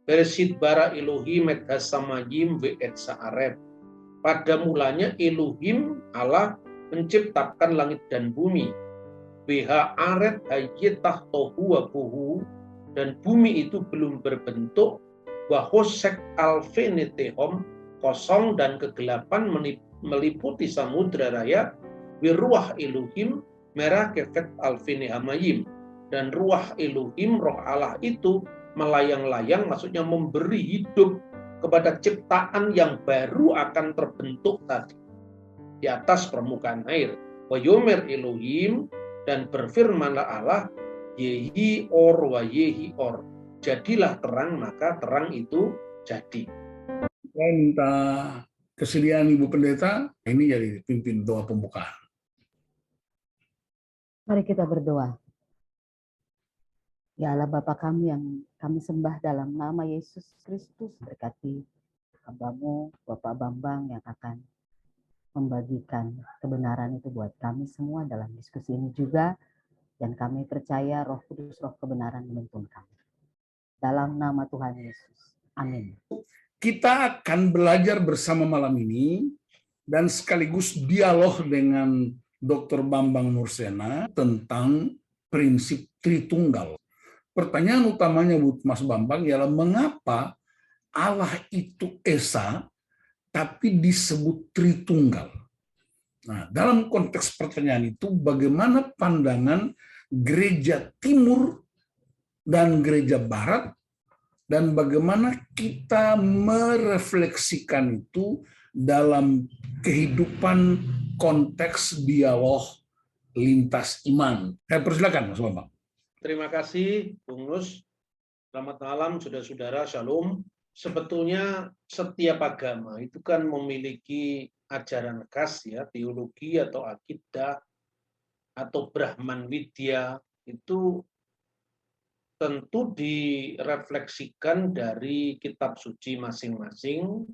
Bereshit bara Elohim et hasamayim ve et sa'areb. Pada mulanya Elohim Allah menciptakan langit dan bumi. Beha aret hayyetah tohu wa buhu, dan bumi itu belum berbentuk. Wahosek alfenetehom, kosong dan kegelapan meliputi samudra raya. Wiruah Elohim merah kefet alfenehamayim, dan ruah Elohim roh Allah itu melayang-layang, maksudnya memberi hidup kepada ciptaan yang baru akan terbentuk tadi di atas permukaan air. Wa yomer Elohim, dan berfirmanlah Allah, yehi or wa yehi or, jadilah terang, maka terang itu jadi. Saya minta kesediaan Ibu Pendeta, ini jadi pimpin doa pembukaan. Mari kita berdoa. Ya Allah Bapa kami yang kami sembah dalam nama Yesus Kristus, berkati hambamu Bapak Bambang yang akan membagikan kebenaran itu buat kami semua dalam diskusi ini juga, dan kami percaya Roh Kudus, Roh kebenaran menuntun kami. Dalam nama Tuhan Yesus. Amin. Kita akan belajar bersama malam ini dan sekaligus dialog dengan Dr. Bambang Nursena tentang prinsip Tritunggal. Pertanyaan utamanya buat Mas Bambang ialah mengapa Allah itu Esa tapi disebut Tritunggal. Nah, dalam konteks pertanyaan itu bagaimana pandangan gereja Timur dan gereja Barat, dan bagaimana kita merefleksikan itu dalam kehidupan konteks dialog lintas iman. Saya persilakan Mas Bambang. Terima kasih, Bung Nus. Selamat malam, saudara-saudara. Shalom. Sebetulnya setiap agama itu kan memiliki ajaran khas, ya, teologi atau akidah atau Brahman Widya, itu tentu direfleksikan dari kitab suci masing-masing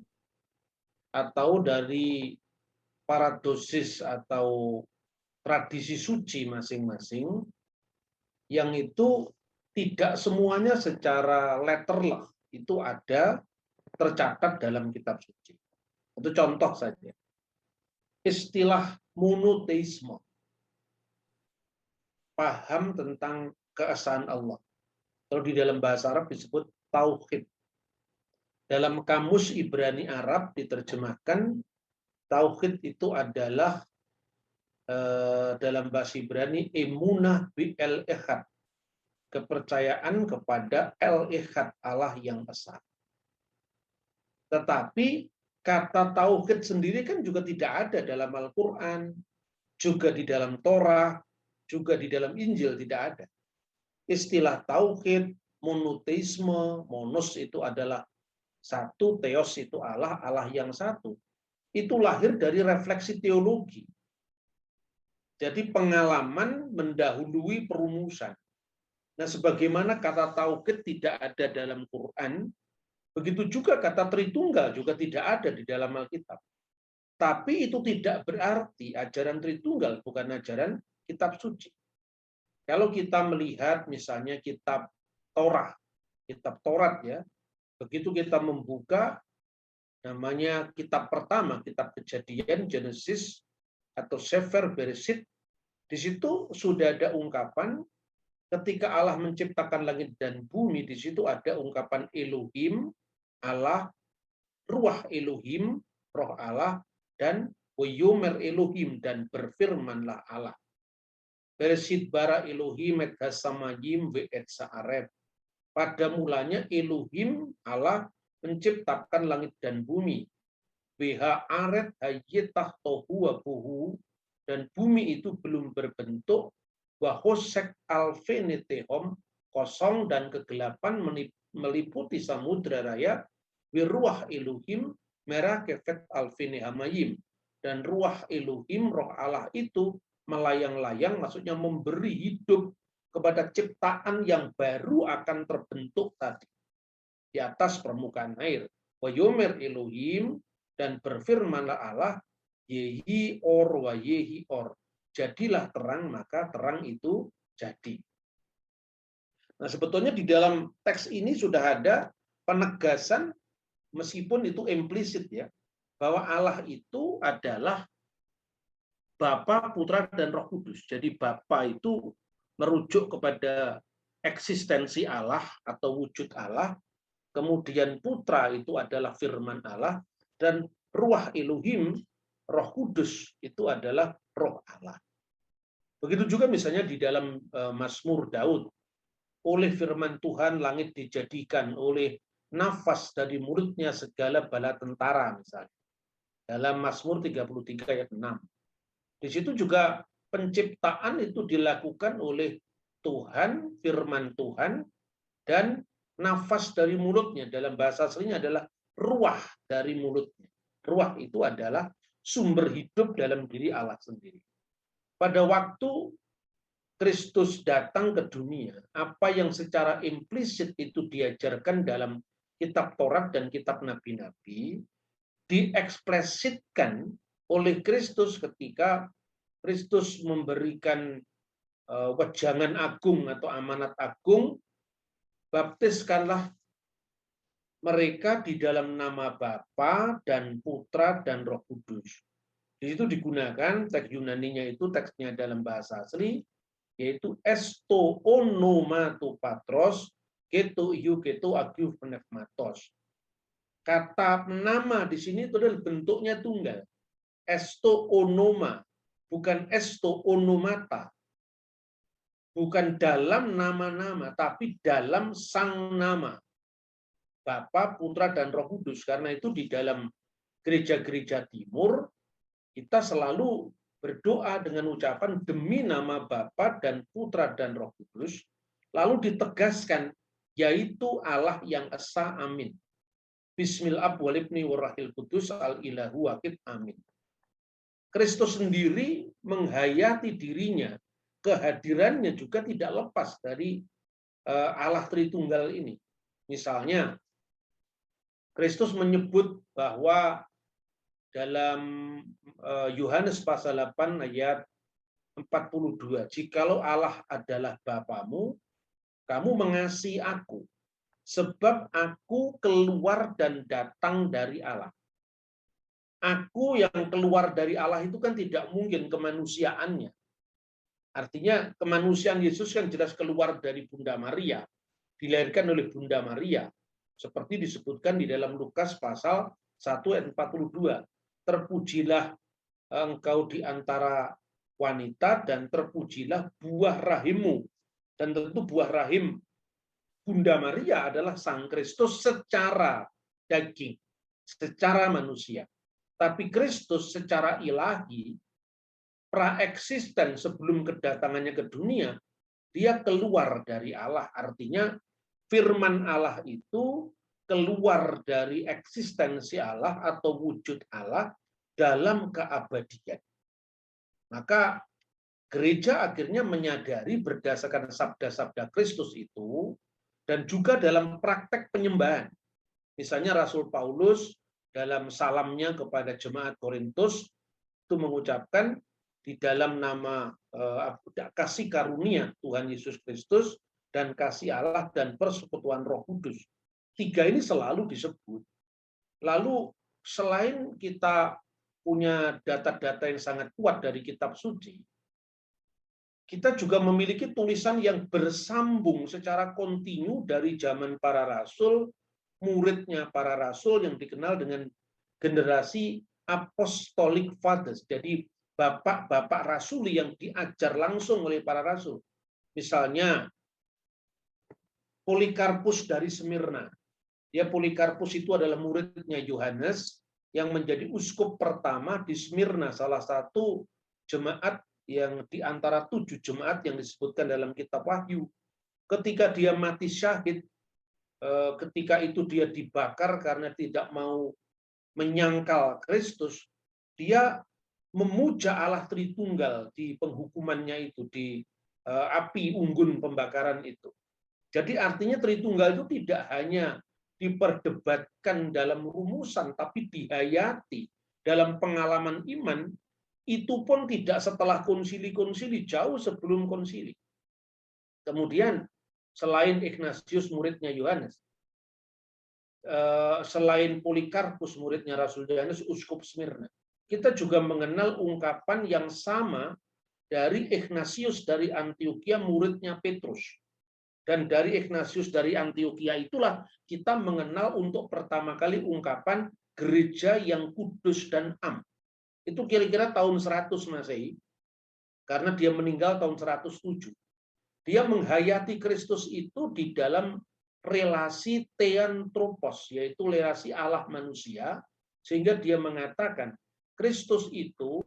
atau dari paradosis atau tradisi suci masing-masing, yang itu tidak semuanya secara letterless itu ada tercatat dalam kitab suci. Itu contoh saja. Istilah monoteisme, paham tentang keesaan Allah. Kalau di dalam bahasa Arab disebut tauhid. Dalam kamus Ibrani Arab diterjemahkan, tauhid itu adalah dalam bahasa Ibrani emunah bil echad, kepercayaan kepada el-echad, Allah yang esa. Tetapi kata tauhid sendiri kan juga tidak ada dalam Al-Quran, juga di dalam Torah, juga di dalam Injil tidak ada. Istilah tauhid, monoteisme, monos itu adalah satu, theos itu Allah, Allah yang satu. Itu lahir dari refleksi teologi. Jadi pengalaman mendahului perumusan. Nah, sebagaimana kata tauhid tidak ada dalam Quran, begitu juga kata Tritunggal juga tidak ada di dalam Alkitab. Tapi itu tidak berarti ajaran Tritunggal bukan ajaran kitab suci. Kalau kita melihat misalnya kitab Taurat ya, begitu kita membuka namanya kitab pertama, kitab Kejadian, Genesis atau Sefer Bereshit, di situ sudah ada ungkapan ketika Allah menciptakan langit dan bumi, di situ ada ungkapan Elohim, Allah, ruah Elohim, roh Allah, dan wayomer Elohim, dan berfirmanlah Allah. Bereshit bara Elohim et hasamayim ve et sa'areb. Pada mulanya Elohim Allah menciptakan langit dan bumi. Beha aret hayyetah tohu wa buhu, dan bumi itu belum berbentuk. Wahosek alfenetehom, kosong dan kegelapan meliputi samudra raya. Wiruah Elohim merah kefet alfenehamayim, dan ruah Elohim roh Allah itu melayang-layang, maksudnya memberi hidup kepada ciptaan yang baru akan terbentuk tadi di atas permukaan air. Wa yomer Elohim, dan berfirmanlah Allah, yehi or wa yehi or, jadilah terang, maka terang itu jadi. Nah, sebetulnya di dalam teks ini sudah ada penegasan meskipun itu implisit ya, bahwa Allah itu adalah Bapa, Putra, dan Roh Kudus. Jadi Bapa itu merujuk kepada eksistensi Allah atau wujud Allah, kemudian Putra itu adalah firman Allah, dan Ruah Elohim, Roh Kudus itu adalah Roh Allah. Begitu juga misalnya di dalam Mazmur Daud, oleh firman Tuhan langit dijadikan, oleh nafas dari mulutnya segala bala tentara misalnya. Dalam Mazmur 33 ayat 6. Di situ juga penciptaan itu dilakukan oleh Tuhan, firman Tuhan, dan nafas dari mulutnya. Dalam bahasa aslinya adalah ruah dari mulutnya. Ruah itu adalah sumber hidup dalam diri Allah sendiri. Pada waktu Kristus datang ke dunia, apa yang secara implisit itu diajarkan dalam kitab Taurat dan kitab nabi-nabi, diekspresitkan oleh Kristus ketika Kristus memberikan wejangan agung atau amanat agung, baptiskanlah mereka di dalam nama Bapa dan Putra dan Roh Kudus. Di situ digunakan teks Yunaninya itu teksnya dalam bahasa asli, yaitu esto onomato patros keto iu keto agiu pneumatos. Kata nama di sini itu adalah bentuknya tunggal. Esto onoma, bukan esto onomata. Bukan dalam nama-nama, tapi dalam sang nama. Bapa, Putra, dan Roh Kudus. Karena itu di dalam gereja-gereja timur, kita selalu berdoa dengan ucapan demi nama Bapa dan Putra dan Roh Kudus, lalu ditegaskan, yaitu Allah yang esa, amin. Bismillah walibni warahil kudus al-ilahu wakid, amin. Kristus sendiri menghayati dirinya, kehadirannya juga tidak lepas dari Allah Tritunggal ini. Misalnya, Kristus menyebut bahwa dalam Yohanes pasal 8 ayat 42, jikalau Allah adalah Bapamu, kamu mengasihi aku, sebab aku keluar dan datang dari Allah. Aku yang keluar dari Allah itu kan tidak mungkin kemanusiaannya. Artinya kemanusiaan Yesus kan jelas keluar dari Bunda Maria, dilahirkan oleh Bunda Maria, seperti disebutkan di dalam Lukas pasal 1 ayat 42. Terpujilah engkau di antara wanita dan terpujilah buah rahimmu. Dan tentu buah rahim Bunda Maria adalah Sang Kristus secara daging, secara manusia. Tapi Kristus secara ilahi, praeksisten sebelum kedatangannya ke dunia, dia keluar dari Allah. Artinya firman Allah itu keluar dari eksistensi Allah atau wujud Allah dalam keabadian. Maka gereja akhirnya menyadari berdasarkan sabda-sabda Kristus itu, dan juga dalam praktek penyembahan. Misalnya Rasul Paulus dalam salamnya kepada jemaat Korintus itu mengucapkan di dalam nama kasih karunia Tuhan Yesus Kristus dan kasih Allah dan persekutuan Roh Kudus. 3 ini selalu disebut. Lalu selain kita punya data-data yang sangat kuat dari kitab suci, kita juga memiliki tulisan yang bersambung secara kontinu dari zaman para rasul, muridnya para rasul yang dikenal dengan generasi apostolic fathers. Jadi bapak-bapak rasuli yang diajar langsung oleh para rasul. Misalnya Polikarpus dari Smyrna. Ya, Polikarpus itu adalah muridnya Yohanes yang menjadi uskup pertama di Smyrna, salah satu jemaat yang di antara 7 jemaat yang disebutkan dalam kitab Wahyu. Ketika dia mati syahid, ketika itu dia dibakar karena tidak mau menyangkal Kristus, dia memuja Allah Tritunggal di penghukumannya itu, di api unggun pembakaran itu. Jadi artinya Tritunggal itu tidak hanya diperdebatkan dalam rumusan, tapi dihayati dalam pengalaman iman. Itu pun tidak setelah konsili-konsili, jauh sebelum konsili. Kemudian selain Ignatius muridnya Yohanes, selain Polikarpus muridnya Rasul Yohanes, uskup Smyrna, kita juga mengenal ungkapan yang sama dari Ignatius dari Antioquia, muridnya Petrus. Dan dari Ignatius dari Antioquia itulah kita mengenal untuk pertama kali ungkapan gereja yang kudus dan am. Itu kira-kira tahun 100 Masehi, karena dia meninggal tahun 107. Dia menghayati Kristus itu di dalam relasi theantropos, yaitu relasi Allah manusia, sehingga dia mengatakan Kristus itu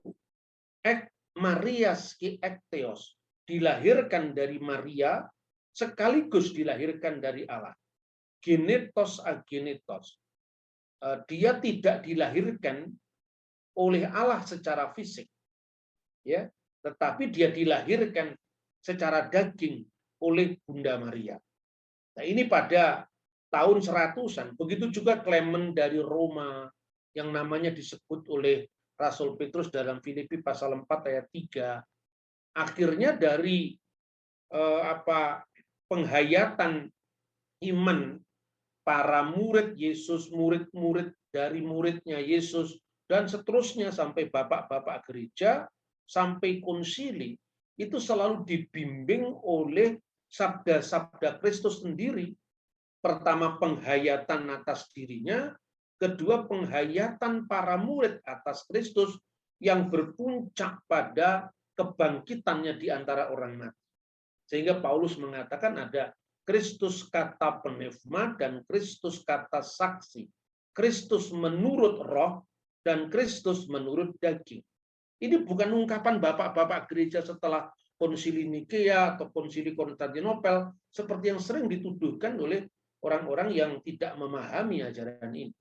ek Marias ki ek theos, dilahirkan dari Maria sekaligus dilahirkan dari Allah. Genetos agenetos. Dia tidak dilahirkan oleh Allah secara fisik, ya, tetapi dia dilahirkan secara daging oleh Bunda Maria. Nah, ini pada tahun 100-an. Begitu juga Clement dari Roma yang namanya disebut oleh Rasul Petrus dalam Filipi pasal 4 ayat 3. Akhirnya dari penghayatan iman para murid Yesus, murid-murid dari muridnya Yesus, dan seterusnya sampai bapak-bapak gereja, sampai konsili, itu selalu dibimbing oleh sabda-sabda Kristus sendiri. Pertama, penghayatan atas dirinya, kedua, penghayatan para murid atas Kristus yang berpuncak pada kebangkitannya di antara orang mati. Sehingga Paulus mengatakan ada Kristus kata pneuma dan Kristus kata saksi. Kristus menurut roh dan Kristus menurut daging. Ini bukan ungkapan bapak-bapak gereja setelah konsili Nikea atau konsili Konstantinopel seperti yang sering dituduhkan oleh orang-orang yang tidak memahami ajaran ini.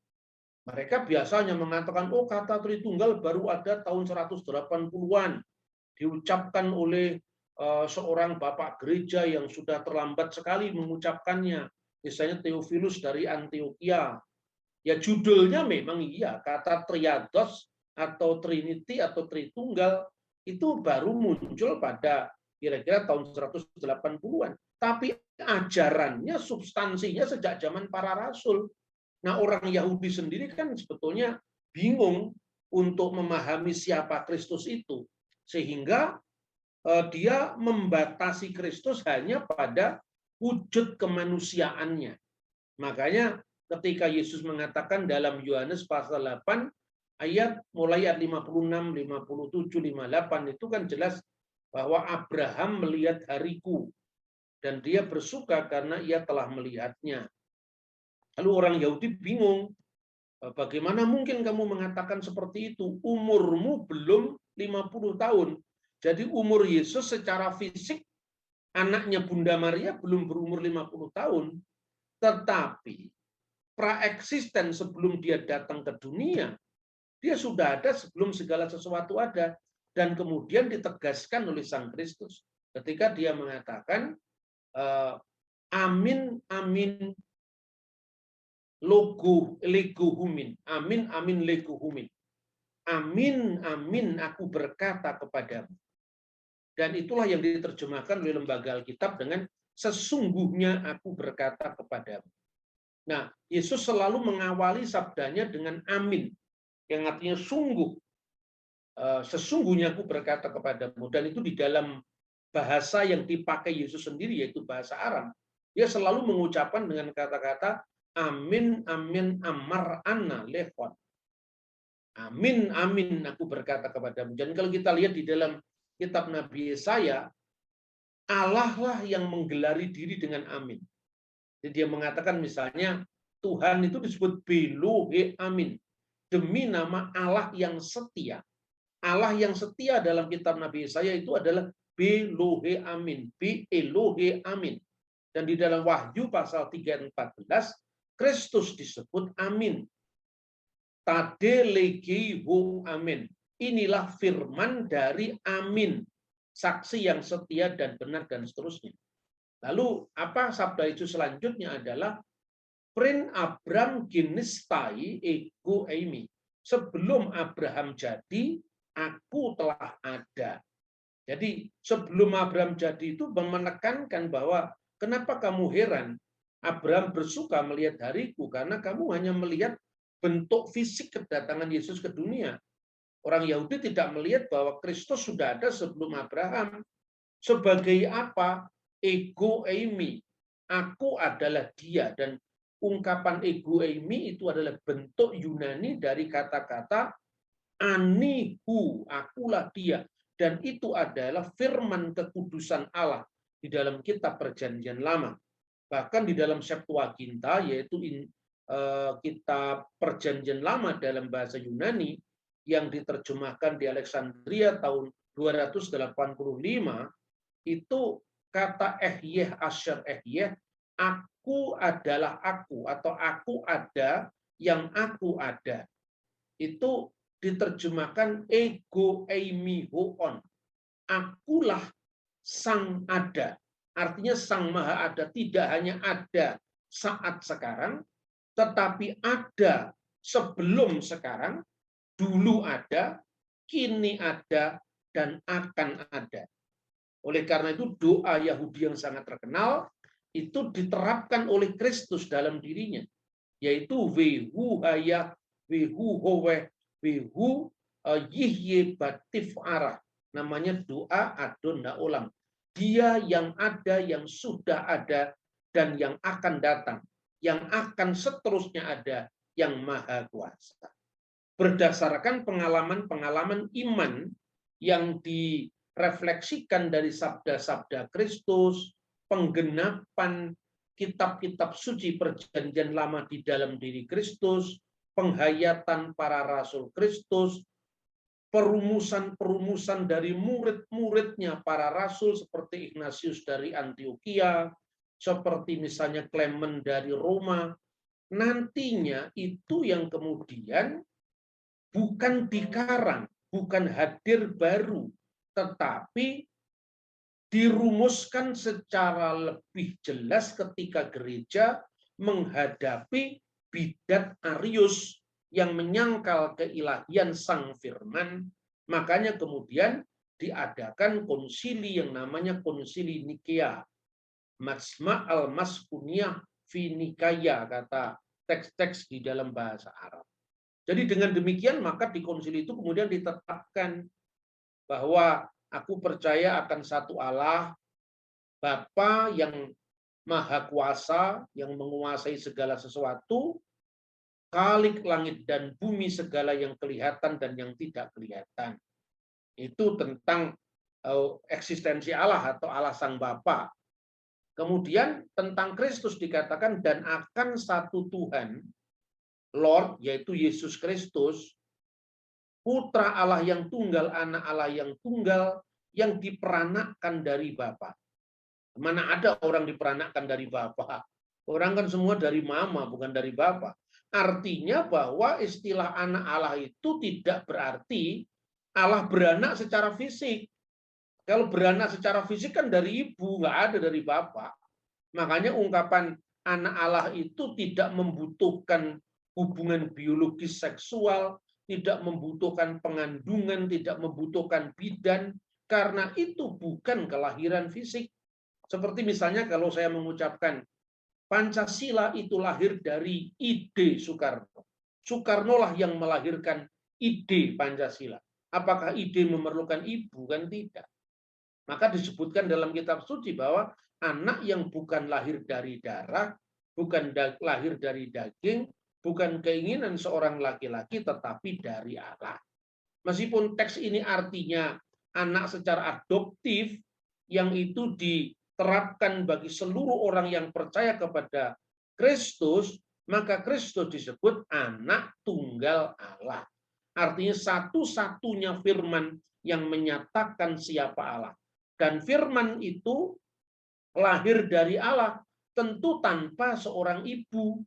Mereka biasanya mengatakan, oh, kata Tritunggal baru ada tahun 180-an. Diucapkan oleh seorang bapak gereja yang sudah terlambat sekali mengucapkannya. Misalnya Theophilus dari Antioquia. Ya, judulnya memang iya, kata Triados atau Trinity atau Tritunggal itu baru muncul pada kira-kira tahun 180-an. Tapi ajarannya, substansinya sejak zaman para rasul. Nah, orang Yahudi sendiri kan sebetulnya bingung untuk memahami siapa Kristus itu. Sehingga dia membatasi Kristus hanya pada wujud kemanusiaannya. Makanya ketika Yesus mengatakan dalam Yohanes pasal 8, ayat mulai ayat 56, 57, 58 itu kan jelas bahwa Abraham melihat hariku dan dia bersuka karena ia telah melihatnya. Lalu orang Yahudi bingung, bagaimana mungkin kamu mengatakan seperti itu? Umurmu belum 50 tahun. Jadi umur Yesus secara fisik, anaknya Bunda Maria belum berumur 50 tahun. Tetapi praeksisten sebelum dia datang ke dunia, dia sudah ada sebelum segala sesuatu ada. Dan kemudian ditegaskan oleh Sang Kristus. Ketika dia mengatakan, amin, amin, lego humin. Amin, amin, lego humin. Amin, amin, aku berkata kepadamu. Dan itulah yang diterjemahkan oleh lembaga Alkitab dengan sesungguhnya aku berkata kepadamu. Nah, Yesus selalu mengawali sabdanya dengan amin, yang artinya sungguh. Sesungguhnya aku berkata kepadamu. Dan itu di dalam bahasa yang dipakai Yesus sendiri, yaitu bahasa Aram. Dia selalu mengucapkan dengan kata-kata amin, amin, amar anna lefon. Amin, amin, aku berkata kepadamu. Dan kalau kita lihat di dalam kitab Nabi Yesaya, Allah lah yang menggelari diri dengan amin. Jadi dia mengatakan misalnya, Tuhan itu disebut Belohe amin. Demi nama Allah yang setia. Allah yang setia dalam kitab Nabi Yesaya itu adalah Belohe amin. Be-Elohe amin. Dan di dalam Wahyu pasal 3 dan 14, Kristus disebut amin. Tadelegihu amin. Inilah firman dari amin. Saksi yang setia dan benar dan seterusnya. Lalu apa sabda itu selanjutnya adalah Prin Abram ginistai ego eimi. Sebelum Abraham jadi, aku telah ada. Jadi sebelum Abraham jadi itu menekankan bahwa kenapa kamu heran Abraham bersuka melihat hariku karena kamu hanya melihat bentuk fisik kedatangan Yesus ke dunia. Orang Yahudi tidak melihat bahwa Kristus sudah ada sebelum Abraham. Sebagai apa? Ego eimi. Aku adalah dia. Dan ungkapan ego eimi itu adalah bentuk Yunani dari kata-kata anihu, akulah dia. Dan itu adalah firman kekudusan Allah di dalam kitab Perjanjian Lama. Bahkan di dalam Septuaginta, yaitu kitab Perjanjian Lama dalam bahasa Yunani, yang diterjemahkan di Alexandria tahun 285, itu kata ehyeh asher ehyeh, aku adalah aku, atau aku ada yang aku ada. Itu diterjemahkan ego eimi hoon. Akulah sang ada. Artinya sang maha ada tidak hanya ada saat sekarang, tetapi ada sebelum sekarang, dulu ada, kini ada, dan akan ada. Oleh karena itu doa Yahudi yang sangat terkenal itu diterapkan oleh Kristus dalam dirinya, yaitu Vehu haya, Vehu howe, Vehu yihye batif arah. Namanya doa Adon Olam. Dia yang ada, yang sudah ada, dan yang akan datang, yang akan seterusnya ada, yang maha kuasa. Berdasarkan pengalaman-pengalaman iman yang direfleksikan dari sabda-sabda Kristus, penggenapan kitab-kitab suci Perjanjian Lama di dalam diri Kristus, penghayatan para rasul Kristus, perumusan-perumusan dari murid-muridnya para rasul seperti Ignatius dari Antioquia, seperti misalnya Clement dari Roma, nantinya itu yang kemudian bukan dikarang, bukan hadir baru, tetapi dirumuskan secara lebih jelas ketika gereja menghadapi bidat Arius yang menyangkal keilahian Sang Firman. Makanya kemudian diadakan konsili yang namanya konsili Nikea. Majma' al-Maskuniyah fi Nikaya, kata teks-teks di dalam bahasa Arab. Jadi dengan demikian maka di konsili itu kemudian ditetapkan bahwa aku percaya akan satu Allah, Bapa yang Maha Kuasa, yang menguasai segala sesuatu, Khalik langit dan bumi, segala yang kelihatan dan yang tidak kelihatan. Itu tentang eksistensi Allah atau Allah Sang Bapa. Kemudian tentang Kristus dikatakan dan akan satu Tuhan, Lord, yaitu Yesus Kristus, Putra Allah yang tunggal, anak Allah yang tunggal, yang diperanakkan dari Bapa. Mana ada orang diperanakkan dari Bapa? Orang kan semua dari mama, bukan dari Bapa. Artinya bahwa istilah anak Allah itu tidak berarti Allah beranak secara fisik. Kalau beranak secara fisik kan dari ibu, nggak ada dari Bapa. Makanya ungkapan anak Allah itu tidak membutuhkan hubungan biologis seksual, tidak membutuhkan pengandungan, tidak membutuhkan bidan, karena itu bukan kelahiran fisik. Seperti misalnya kalau saya mengucapkan Pancasila itu lahir dari ide Soekarno. Soekarno lah yang melahirkan ide Pancasila. Apakah ide memerlukan ibu? Kan tidak. Maka disebutkan dalam kitab suci bahwa anak yang bukan lahir dari darah, bukan lahir dari daging, bukan keinginan seorang laki-laki, tetapi dari Allah. Meskipun teks ini artinya anak secara adoptif, yang itu diterapkan bagi seluruh orang yang percaya kepada Kristus, maka Kristus disebut anak tunggal Allah. Artinya satu-satunya firman yang menyatakan siapa Allah. Dan firman itu lahir dari Allah, tentu tanpa seorang ibu.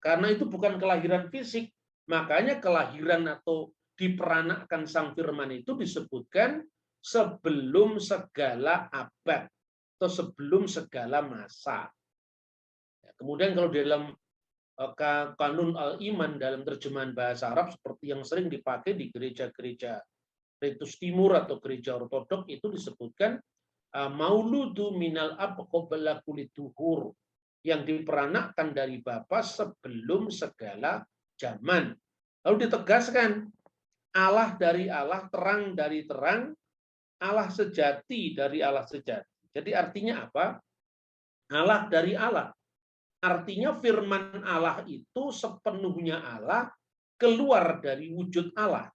Karena itu bukan kelahiran fisik. Makanya kelahiran atau diperanakkan Sang Firman itu disebutkan sebelum segala abad atau sebelum segala masa. Kemudian kalau di dalam Kanun Al-Iman dalam terjemahan bahasa Arab seperti yang sering dipakai di gereja-gereja Ritus Timur atau gereja ortodok itu disebutkan mauludu minal ab qabla kulituhur. yang diperanakkan dari Bapa sebelum segala zaman. Lalu ditegaskan, Allah dari Allah, terang dari terang, Allah sejati dari Allah sejati. Jadi artinya apa? Allah dari Allah. Artinya firman Allah itu sepenuhnya Allah, keluar dari wujud Allah.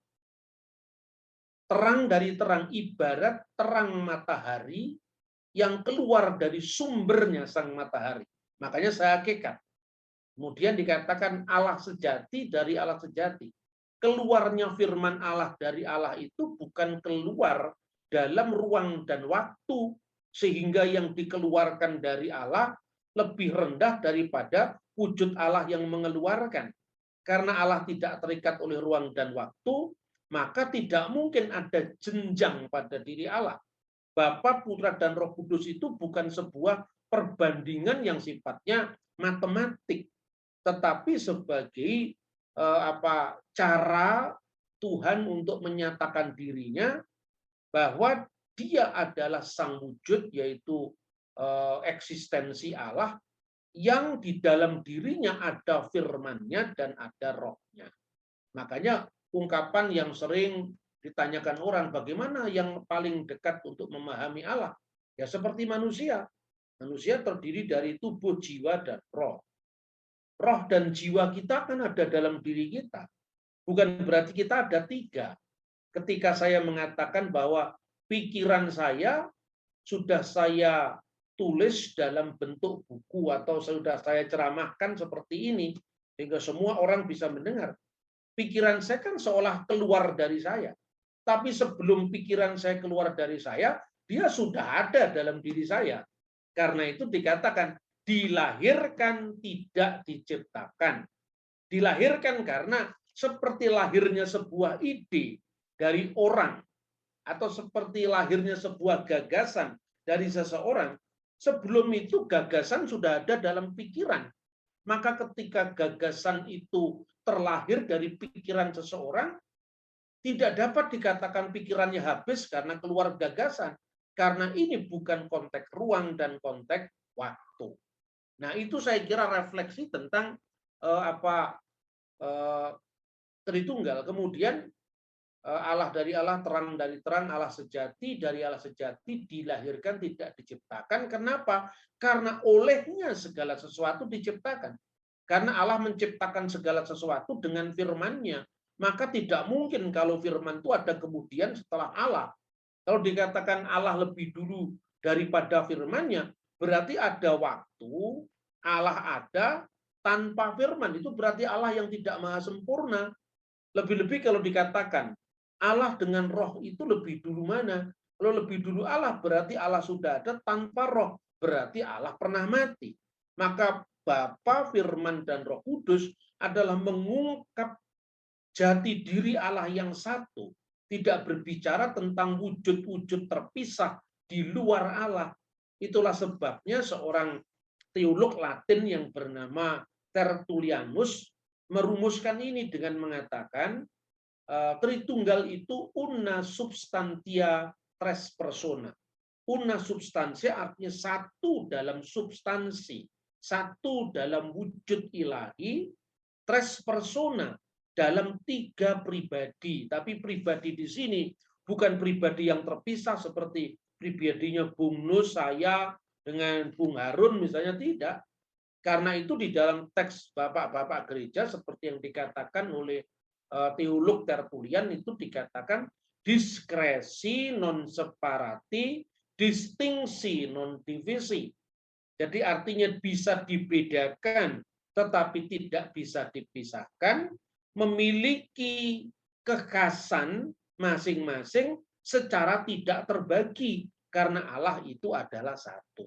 Terang dari terang, ibarat terang matahari yang keluar dari sumbernya sang matahari. Makanya saya hakikat. Kemudian dikatakan Allah sejati dari Allah sejati. Keluarnya firman Allah dari Allah itu bukan keluar dalam ruang dan waktu, sehingga yang dikeluarkan dari Allah lebih rendah daripada wujud Allah yang mengeluarkan. Karena Allah tidak terikat oleh ruang dan waktu, maka tidak mungkin ada jenjang pada diri Allah. Bapa, Putra, dan Roh Kudus itu bukan sebuah perbandingan yang sifatnya matematik, tetapi sebagai cara Tuhan untuk menyatakan dirinya bahwa Dia adalah sang wujud, yaitu eksistensi Allah, yang di dalam dirinya ada firman-Nya dan ada rohnya. Makanya ungkapan yang sering ditanyakan orang, bagaimana yang paling dekat untuk memahami Allah? Ya seperti manusia. Manusia terdiri dari tubuh, jiwa, dan roh. Roh dan jiwa kita kan ada dalam diri kita. Bukan berarti kita ada tiga. Ketika saya mengatakan bahwa pikiran saya sudah saya tulis dalam bentuk buku atau sudah saya ceramahkan seperti ini, sehingga semua orang bisa mendengar. Pikiran saya kan seolah keluar dari saya. Tapi sebelum pikiran saya keluar dari saya, dia sudah ada dalam diri saya. Karena itu dikatakan, dilahirkan tidak diciptakan. Dilahirkan karena seperti lahirnya sebuah ide dari orang, atau seperti lahirnya sebuah gagasan dari seseorang, sebelum itu gagasan sudah ada dalam pikiran. Maka ketika gagasan itu terlahir dari pikiran seseorang, tidak dapat dikatakan pikirannya habis karena keluar gagasan. Karena ini bukan konteks ruang dan konteks waktu. Nah, itu saya kira refleksi tentang Tritunggal. Kemudian Allah dari Allah, terang dari terang, Allah sejati dari Allah sejati, dilahirkan tidak diciptakan. Kenapa? Karena olehnya segala sesuatu diciptakan. Karena Allah menciptakan segala sesuatu dengan firman-Nya. Maka tidak mungkin kalau firman itu ada kemudian setelah Allah. Kalau dikatakan Allah lebih dulu daripada firman-Nya, berarti ada waktu, Allah ada tanpa firman. Itu berarti Allah yang tidak maha sempurna. Lebih-lebih kalau dikatakan Allah dengan roh itu lebih dulu mana? Kalau lebih dulu Allah, berarti Allah sudah ada tanpa roh. Berarti Allah pernah mati. Maka Bapa, Firman, dan Roh Kudus adalah mengungkap jati diri Allah yang satu. Tidak berbicara tentang wujud-wujud terpisah di luar Allah. Itulah sebabnya seorang teolog Latin yang bernama Tertullianus merumuskan ini dengan mengatakan Tritunggal itu una substantia tres persona. Una substansia artinya satu dalam substansi, satu dalam wujud ilahi, tres persona dalam tiga pribadi. Tapi pribadi di sini bukan pribadi yang terpisah seperti pribadinya Bung Nus, saya dengan Bung Harun misalnya, tidak. Karena itu di dalam teks bapak-bapak gereja seperti yang dikatakan oleh teolog Tertullian itu dikatakan diskresi non separati, distingsi non divisi. Jadi artinya bisa dibedakan tetapi tidak bisa dipisahkan, memiliki kekhasan masing-masing secara tidak terbagi karena Allah itu adalah satu.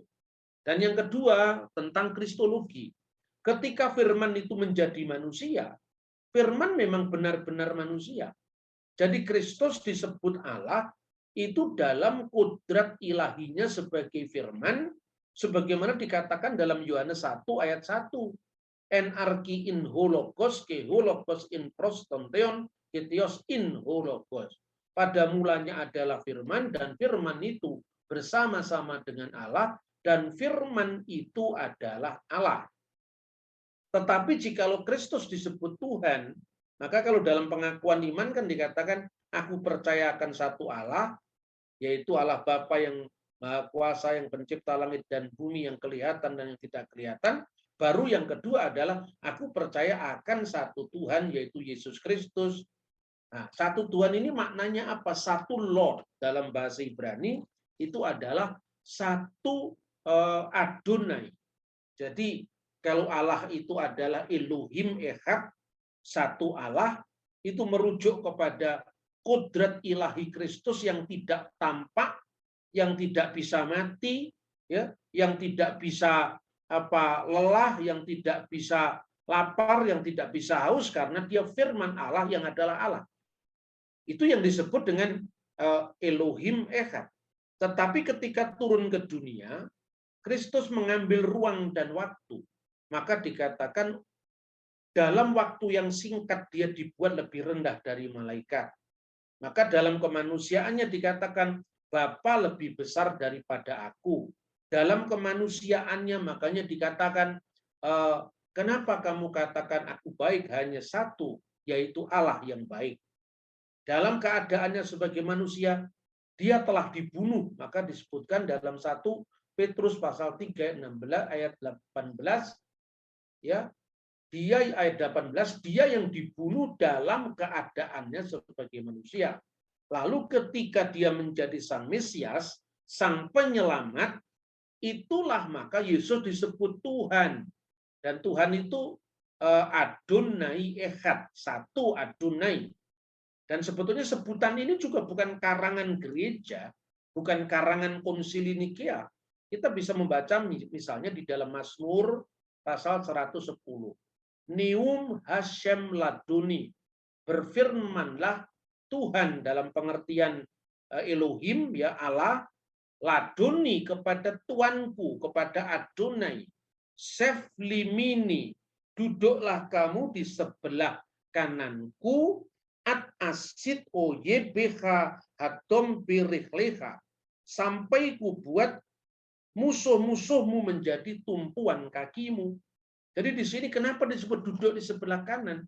Dan yang kedua tentang kristologi. Ketika firman itu menjadi manusia, firman memang benar-benar manusia. Jadi Kristus disebut Allah itu dalam kodrat ilahinya sebagai firman, sebagaimana dikatakan dalam Yohanes 1 ayat 1. En arki in hologos ke hologos in prostonteon etios in hologos. Pada mulanya adalah firman, dan firman itu bersama-sama dengan Allah dan firman itu adalah Allah. Tetapi jikalau Kristus disebut Tuhan, maka kalau dalam pengakuan iman kan dikatakan, aku percaya akan satu Allah, yaitu Allah Bapa yang Maha Kuasa, yang pencipta langit dan bumi, yang kelihatan dan yang tidak kelihatan. Baru yang kedua adalah, aku percaya akan satu Tuhan, yaitu Yesus Kristus. Nah, satu Tuhan ini maknanya apa? Satu Lord dalam bahasa Ibrani itu adalah satu Adonai. Jadi kalau Allah itu adalah Elohim Echad, satu Allah, itu merujuk kepada kodrat ilahi Kristus yang tidak tampak, yang tidak bisa mati, ya, yang tidak bisa lelah, yang tidak bisa lapar, yang tidak bisa haus, karena dia firman Allah yang adalah Allah. Itu yang disebut dengan Elohim Echad. Tetapi ketika turun ke dunia, Kristus mengambil ruang dan waktu. Maka dikatakan dalam waktu yang singkat dia dibuat lebih rendah dari malaikat. Maka dalam kemanusiaannya dikatakan Bapa lebih besar daripada aku. Dalam kemanusiaannya makanya dikatakan kenapa kamu katakan aku baik, hanya satu, yaitu Allah yang baik. Dalam keadaannya sebagai manusia dia telah dibunuh, maka disebutkan dalam 1 Petrus pasal 3 ayat 18, ya, dia ayat 18, dia yang dibunuh dalam keadaannya sebagai manusia. Lalu ketika dia menjadi sang Mesias, sang penyelamat, itulah maka Yesus disebut Tuhan. Dan Tuhan itu Adonai Echad, satu Adonai. Dan sebetulnya sebutan ini juga bukan karangan gereja, bukan karangan konsili Nikea. Kita bisa membaca misalnya di dalam Mazmur pasal 110. Neum Hashem Laduni, berfirmanlah Tuhan dalam pengertian Elohim, ya Allah, Laduni kepada Tuanku, kepada Adonai. Sef limini, duduklah kamu di sebelah kananku, at asid oyebh hadom birihleha, sampai ku buat musuh-musuhmu menjadi tumpuan kakimu. Jadi di sini kenapa disebut duduk di sebelah kanan?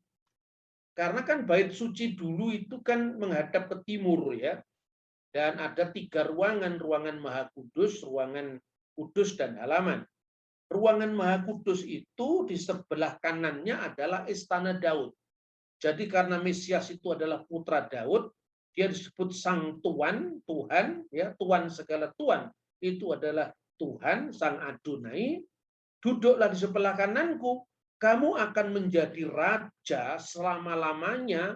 Karena kan bait suci dulu itu kan menghadap ke timur, ya. Dan ada 3 ruangan, ruangan Maha Kudus, ruangan kudus, dan halaman. Ruangan Maha Kudus itu di sebelah kanannya adalah istana Daud. Jadi karena Mesias itu adalah putra Daud, dia disebut sang Tuan, Tuhan, ya, Tuan segala Tuan. Itu adalah Tuhan, sang Adonai. Duduklah di sebelah kananku, kamu akan menjadi raja selama-lamanya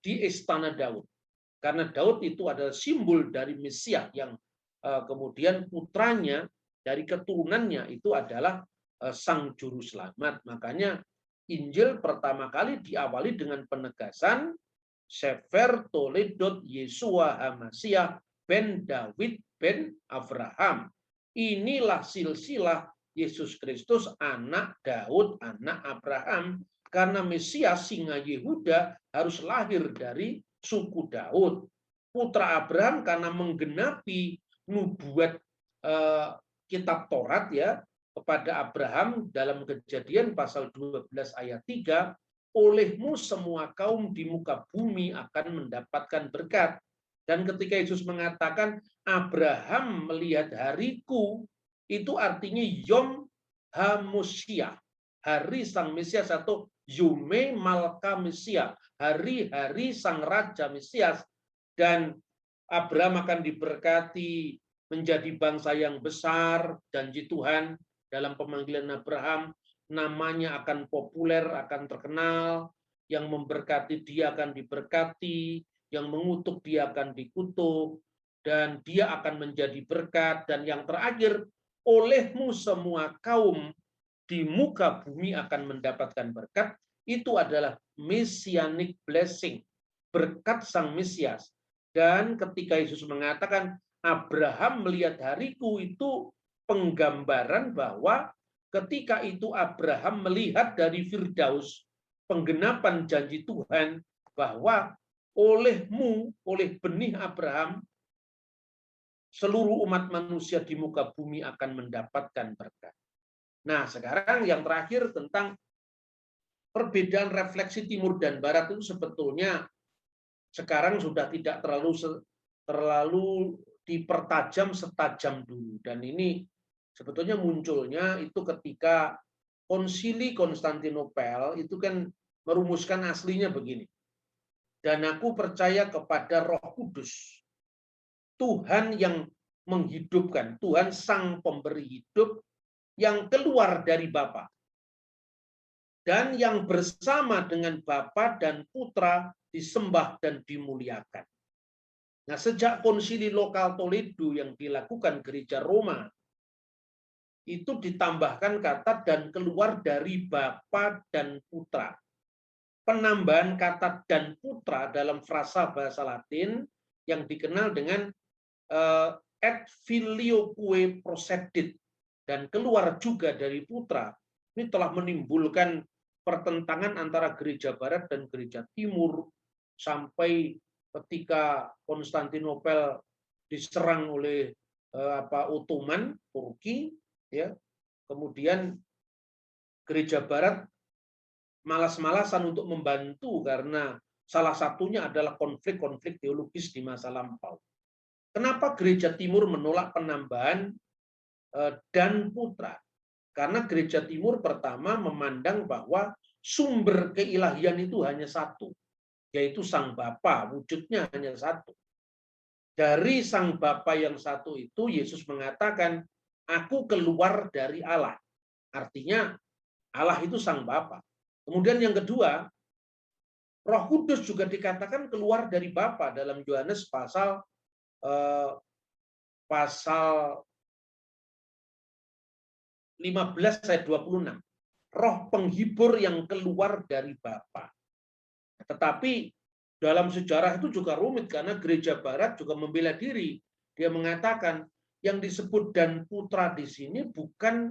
di istana Daud. Karena Daud itu adalah simbol dari Mesias yang kemudian putranya dari keturunannya itu adalah sang juru selamat. Makanya Injil pertama kali diawali dengan penegasan Sefer Toledot Yesua Hamasiah ben David ben Abraham. Inilah silsilah Yesus Kristus, anak Daud, anak Abraham. Karena Mesias singa Yehuda harus lahir dari suku Daud. Putra Abraham karena menggenapi nubuat kitab Taurat, ya, kepada Abraham dalam Kejadian pasal 12 ayat 3, olehmu semua kaum di muka bumi akan mendapatkan berkat. Dan ketika Yesus mengatakan Abraham melihat hariku, itu artinya Yom HaMoshiach, hari sang Mesias, atau Yume Malka Mesias, hari-hari sang Raja Mesias. Dan Abraham akan diberkati menjadi bangsa yang besar, janji Tuhan dalam pemanggilan Abraham, namanya akan populer, akan terkenal, yang memberkati dia akan diberkati, yang mengutuk dia akan dikutuk, dan dia akan menjadi berkat. Dan yang terakhir, olehmu semua kaum di muka bumi akan mendapatkan berkat. Itu adalah messianic blessing, berkat sang Mesias. Dan ketika Yesus mengatakan Abraham melihat hariku, itu penggambaran bahwa ketika itu Abraham melihat dari Firdaus, penggenapan janji Tuhan bahwa olehmu, oleh benih Abraham, seluruh umat manusia di muka bumi akan mendapatkan berkat. Nah, sekarang yang terakhir tentang perbedaan refleksi timur dan barat itu sebetulnya sekarang sudah tidak terlalu dipertajam setajam dulu. Dan ini sebetulnya munculnya itu ketika Konsili Konstantinopel itu kan merumuskan aslinya begini. Dan aku percaya kepada Roh Kudus, Tuhan yang menghidupkan, Tuhan sang pemberi hidup yang keluar dari Bapa dan yang bersama dengan Bapa dan Putra disembah dan dimuliakan. Nah, sejak konsili lokal Toledo yang dilakukan gereja Roma, itu ditambahkan kata dan keluar dari Bapa dan Putra. Penambahan kata dan Putra dalam frasa bahasa Latin yang dikenal dengan et filioque procedit dan keluar juga dari Putra, ini telah menimbulkan pertentangan antara gereja Barat dan gereja Timur sampai ketika Konstantinopel diserang oleh Ottoman, Turki, ya, kemudian gereja Barat malas-malasan untuk membantu karena salah satunya adalah konflik-konflik teologis di masa lampau. Kenapa gereja Timur menolak penambahan dan Putra? Karena gereja Timur pertama memandang bahwa sumber keilahian itu hanya satu, yaitu Sang Bapa, wujudnya hanya satu. Dari Sang Bapa yang satu itu, Yesus mengatakan, aku keluar dari Allah. Artinya, Allah itu Sang Bapa. Kemudian yang kedua, Roh Kudus juga dikatakan keluar dari Bapa dalam Yohanes pasal 15 ayat 26. Roh penghibur yang keluar dari Bapa. Tetapi dalam sejarah itu juga rumit karena gereja Barat juga membela diri. Dia mengatakan yang disebut dan Putra di sini bukan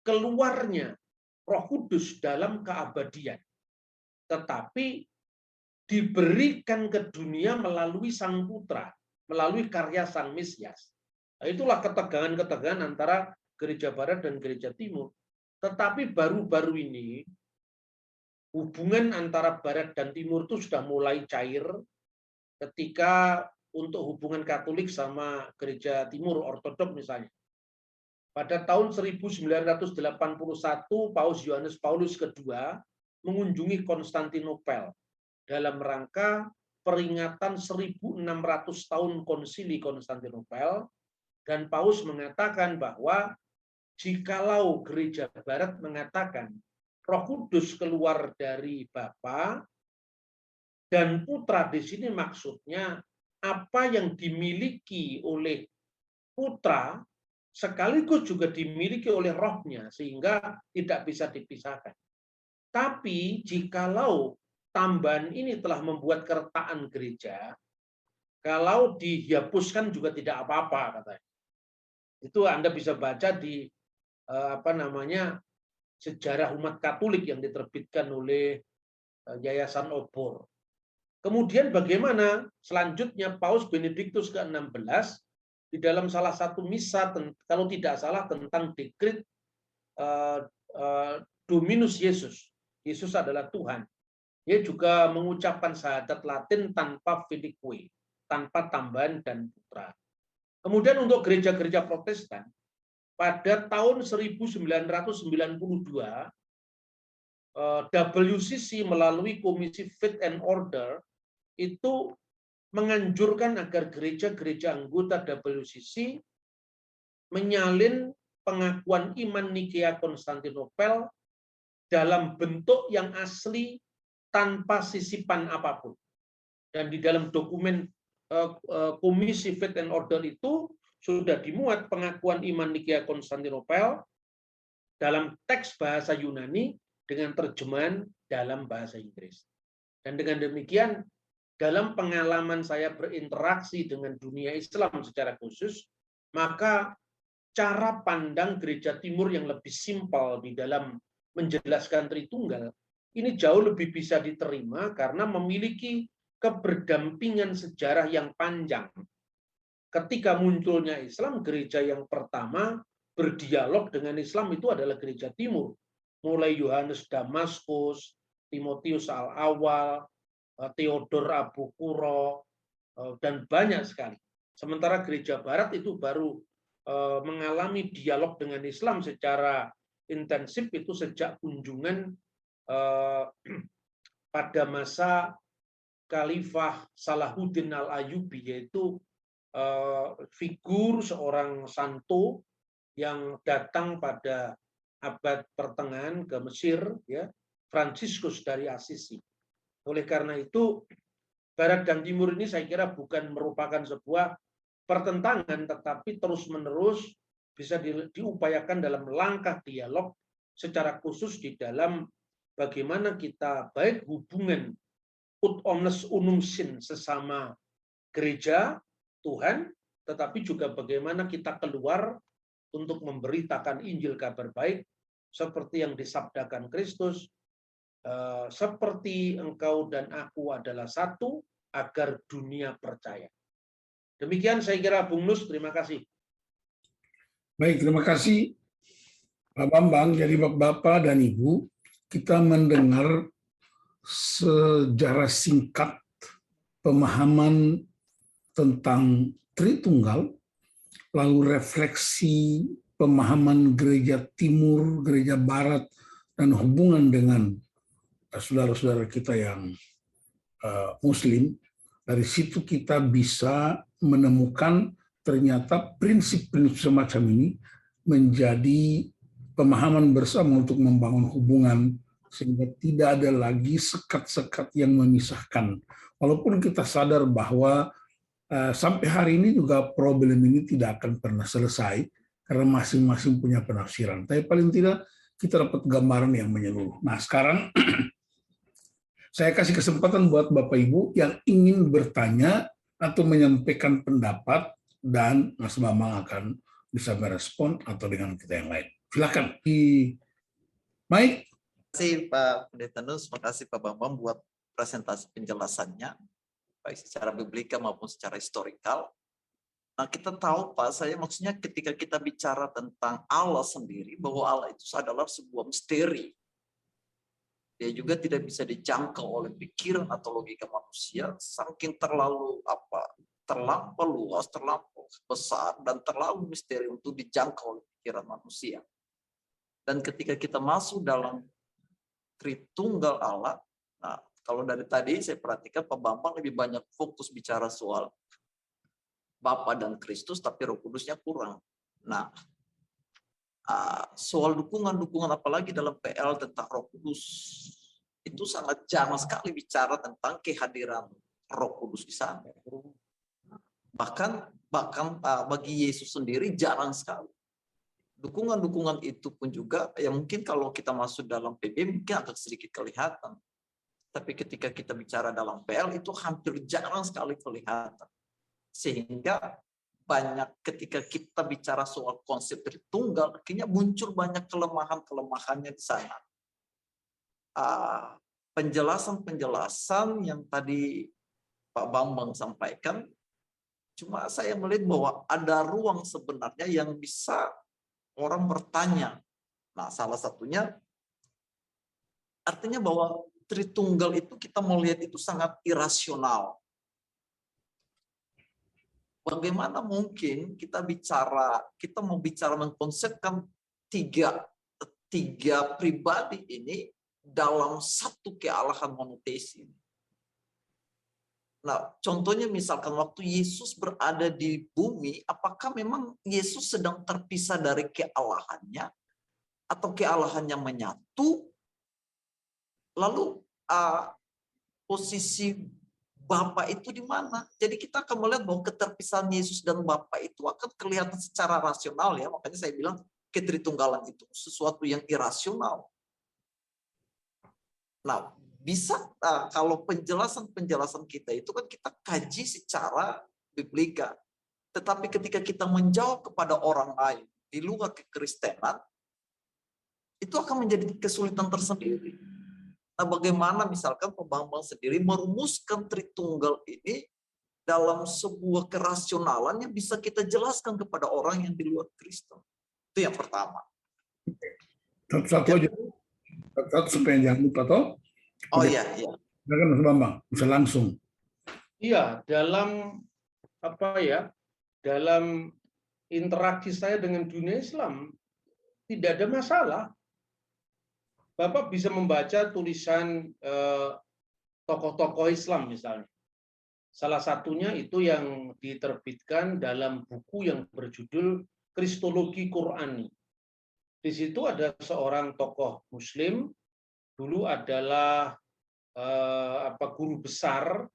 keluarnya Roh Kudus dalam keabadian, tetapi diberikan ke dunia melalui Sang Putra, melalui karya Sang Mesias. Nah, itulah ketegangan-ketegangan antara gereja Barat dan gereja Timur. Tetapi baru-baru ini hubungan antara Barat dan Timur itu sudah mulai cair ketika untuk hubungan Katolik sama gereja Timur Ortodok misalnya. Pada tahun 1981 Paus Yohanes Paulus II mengunjungi Konstantinopel dalam rangka peringatan 1.600 tahun Konsili Konstantinopel, dan Paus mengatakan bahwa jikalau gereja Barat mengatakan Roh Kudus keluar dari Bapa dan Putra di sini maksudnya apa yang dimiliki oleh Putra sekaligus juga dimiliki oleh Rohnya sehingga tidak bisa dipisahkan. Tapi jikalau tambahan ini telah membuat keretakan gereja, kalau dihapuskan juga tidak apa-apa katanya. Itu Anda bisa baca di sejarah umat Katolik yang diterbitkan oleh Yayasan Obor. Kemudian bagaimana selanjutnya Paus Benediktus ke-16 di dalam salah satu misa, kalau tidak salah tentang dekret Dominus Yesus. Yesus adalah Tuhan. Dia juga mengucapkan syahadat Latin tanpa filioque, tanpa tambahan dan Putra. Kemudian untuk gereja-gereja Protestan, pada tahun 1992, WCC melalui Komisi Faith and Order itu menganjurkan agar gereja-gereja anggota WCC menyalin pengakuan iman Nikea Konstantinopel dalam bentuk yang asli tanpa sisipan apapun. Dan di dalam dokumen Komisi Faith and Order itu sudah dimuat pengakuan iman Nikea Konstantinopel dalam teks bahasa Yunani dengan terjemahan dalam bahasa Inggris. Dan dengan demikian, dalam pengalaman saya berinteraksi dengan dunia Islam secara khusus, maka cara pandang gereja Timur yang lebih simpel di dalam menjelaskan Tritunggal, ini jauh lebih bisa diterima karena memiliki keberdampingan sejarah yang panjang. ketika munculnya Islam, gereja yang pertama berdialog dengan Islam itu adalah gereja timur. Mulai Yohanes Damaskus, Timotius Al-Awal, Theodor Abu Kuro, dan banyak sekali. Sementara gereja barat itu baru mengalami dialog dengan Islam secara intensif itu sejak kunjungan pada masa Khalifah Salahuddin Al-Ayyubi, yaitu figur seorang santo yang datang pada abad pertengahan ke Mesir, ya, Fransiskus dari Assisi. Oleh karena itu, Barat dan Timur ini saya kira bukan merupakan sebuah pertentangan, tetapi terus-menerus bisa diupayakan dalam langkah dialog secara khusus di dalam bagaimana kita baik hubungan ut omnes unum sin sesama gereja Tuhan, tetapi juga bagaimana kita keluar untuk memberitakan Injil kabar baik seperti yang disabdakan Kristus, seperti engkau dan aku adalah satu agar dunia percaya. Demikian saya kira Bung Nus, terima kasih. Baik, terima kasih Pak Bambang. Jadi Bapak dan Ibu, kita mendengar sejarah singkat pemahaman tentang Tritunggal, lalu refleksi pemahaman gereja timur, gereja barat, dan hubungan dengan saudara-saudara kita yang Muslim. Dari situ kita bisa menemukan ternyata prinsip-prinsip semacam ini menjadi pemahaman bersama untuk membangun hubungan sehingga tidak ada lagi sekat-sekat yang memisahkan. Walaupun kita sadar bahwa sampai hari ini juga problem ini tidak akan pernah selesai karena masing-masing punya penafsiran. Tapi paling tidak kita dapat gambaran yang menyeluruh. Nah, sekarang saya kasih kesempatan buat Bapak Ibu yang ingin bertanya atau menyampaikan pendapat, dan Mas Bambang akan bisa merespon atau dengan kita yang lain. Silakan. Mike. Terima kasih Pak Pendeta Nus, terima kasih Pak Bambang buat presentasi penjelasannya, baik secara biblika maupun secara historikal. Nah, kita tahu Pak, saya maksudnya ketika kita bicara tentang Allah sendiri, bahwa Allah itu adalah sebuah misteri. Dia juga tidak bisa dijangkau oleh pikiran atau logika manusia, saking terlalu terlampau luas, terlampau besar, dan terlalu misteri untuk dijangkau oleh pikiran manusia. Dan ketika kita masuk dalam Tritunggal Allah, nah kalau dari tadi saya perhatikan Pak Bambang lebih banyak fokus bicara soal Bapa dan Kristus, tapi Roh Kudusnya kurang. Nah, soal dukungan-dukungan apalagi dalam PL tentang Roh Kudus, itu sangat jarang sekali bicara tentang kehadiran Roh Kudus di sana. Bahkan bagi Yesus sendiri jarang sekali. Dukungan-dukungan itu pun juga, ya mungkin kalau kita masuk dalam PB mungkin agak sedikit kelihatan. Tapi ketika kita bicara dalam PL itu hampir jarang sekali kelihatan. Sehingga banyak ketika kita bicara soal konsep Tritunggal, akhirnya muncul banyak kelemahan-kelemahannya di sana. Penjelasan-penjelasan yang tadi Pak Bambang sampaikan, cuma saya melihat bahwa ada ruang sebenarnya yang bisa orang bertanya. Nah, salah satunya artinya bahwa Tritunggal itu kita mau lihat itu sangat irasional. Bagaimana mungkin kita mau bicara mengkonsepkan tiga pribadi ini dalam satu kealahan monoteis ini. Nah, contohnya misalkan waktu Yesus berada di bumi, apakah memang Yesus sedang terpisah dari kealahannya atau kealahannya menyatu? Lalu posisi Bapa itu di mana? Jadi kita akan melihat bahwa keterpisahan Yesus dan Bapa itu akan kelihatan secara rasional ya. Makanya saya bilang ketritunggalan itu sesuatu yang irasional. Nah, bisa kalau penjelasan kita itu kan kita kaji secara biblika. Tetapi ketika kita menjawab kepada orang lain di luar kekristenan, itu akan menjadi kesulitan tersendiri. Nah, bagaimana misalkan Pak Bambang sendiri merumuskan Tritunggal ini dalam sebuah kerasionalan yang bisa kita jelaskan kepada orang yang di luar Kristen. Itu yang pertama. Satu aja, satu supaya jangan lupa toh. Oh iya. Silakan Mas Bambang, bisa langsung. Iya, dalam dalam interaksi saya dengan dunia Islam tidak ada masalah. Bapak bisa membaca tulisan tokoh-tokoh Islam misalnya. Salah satunya itu yang diterbitkan dalam buku yang berjudul Kristologi Qur'ani. Di situ ada seorang tokoh Muslim, dulu adalah guru besar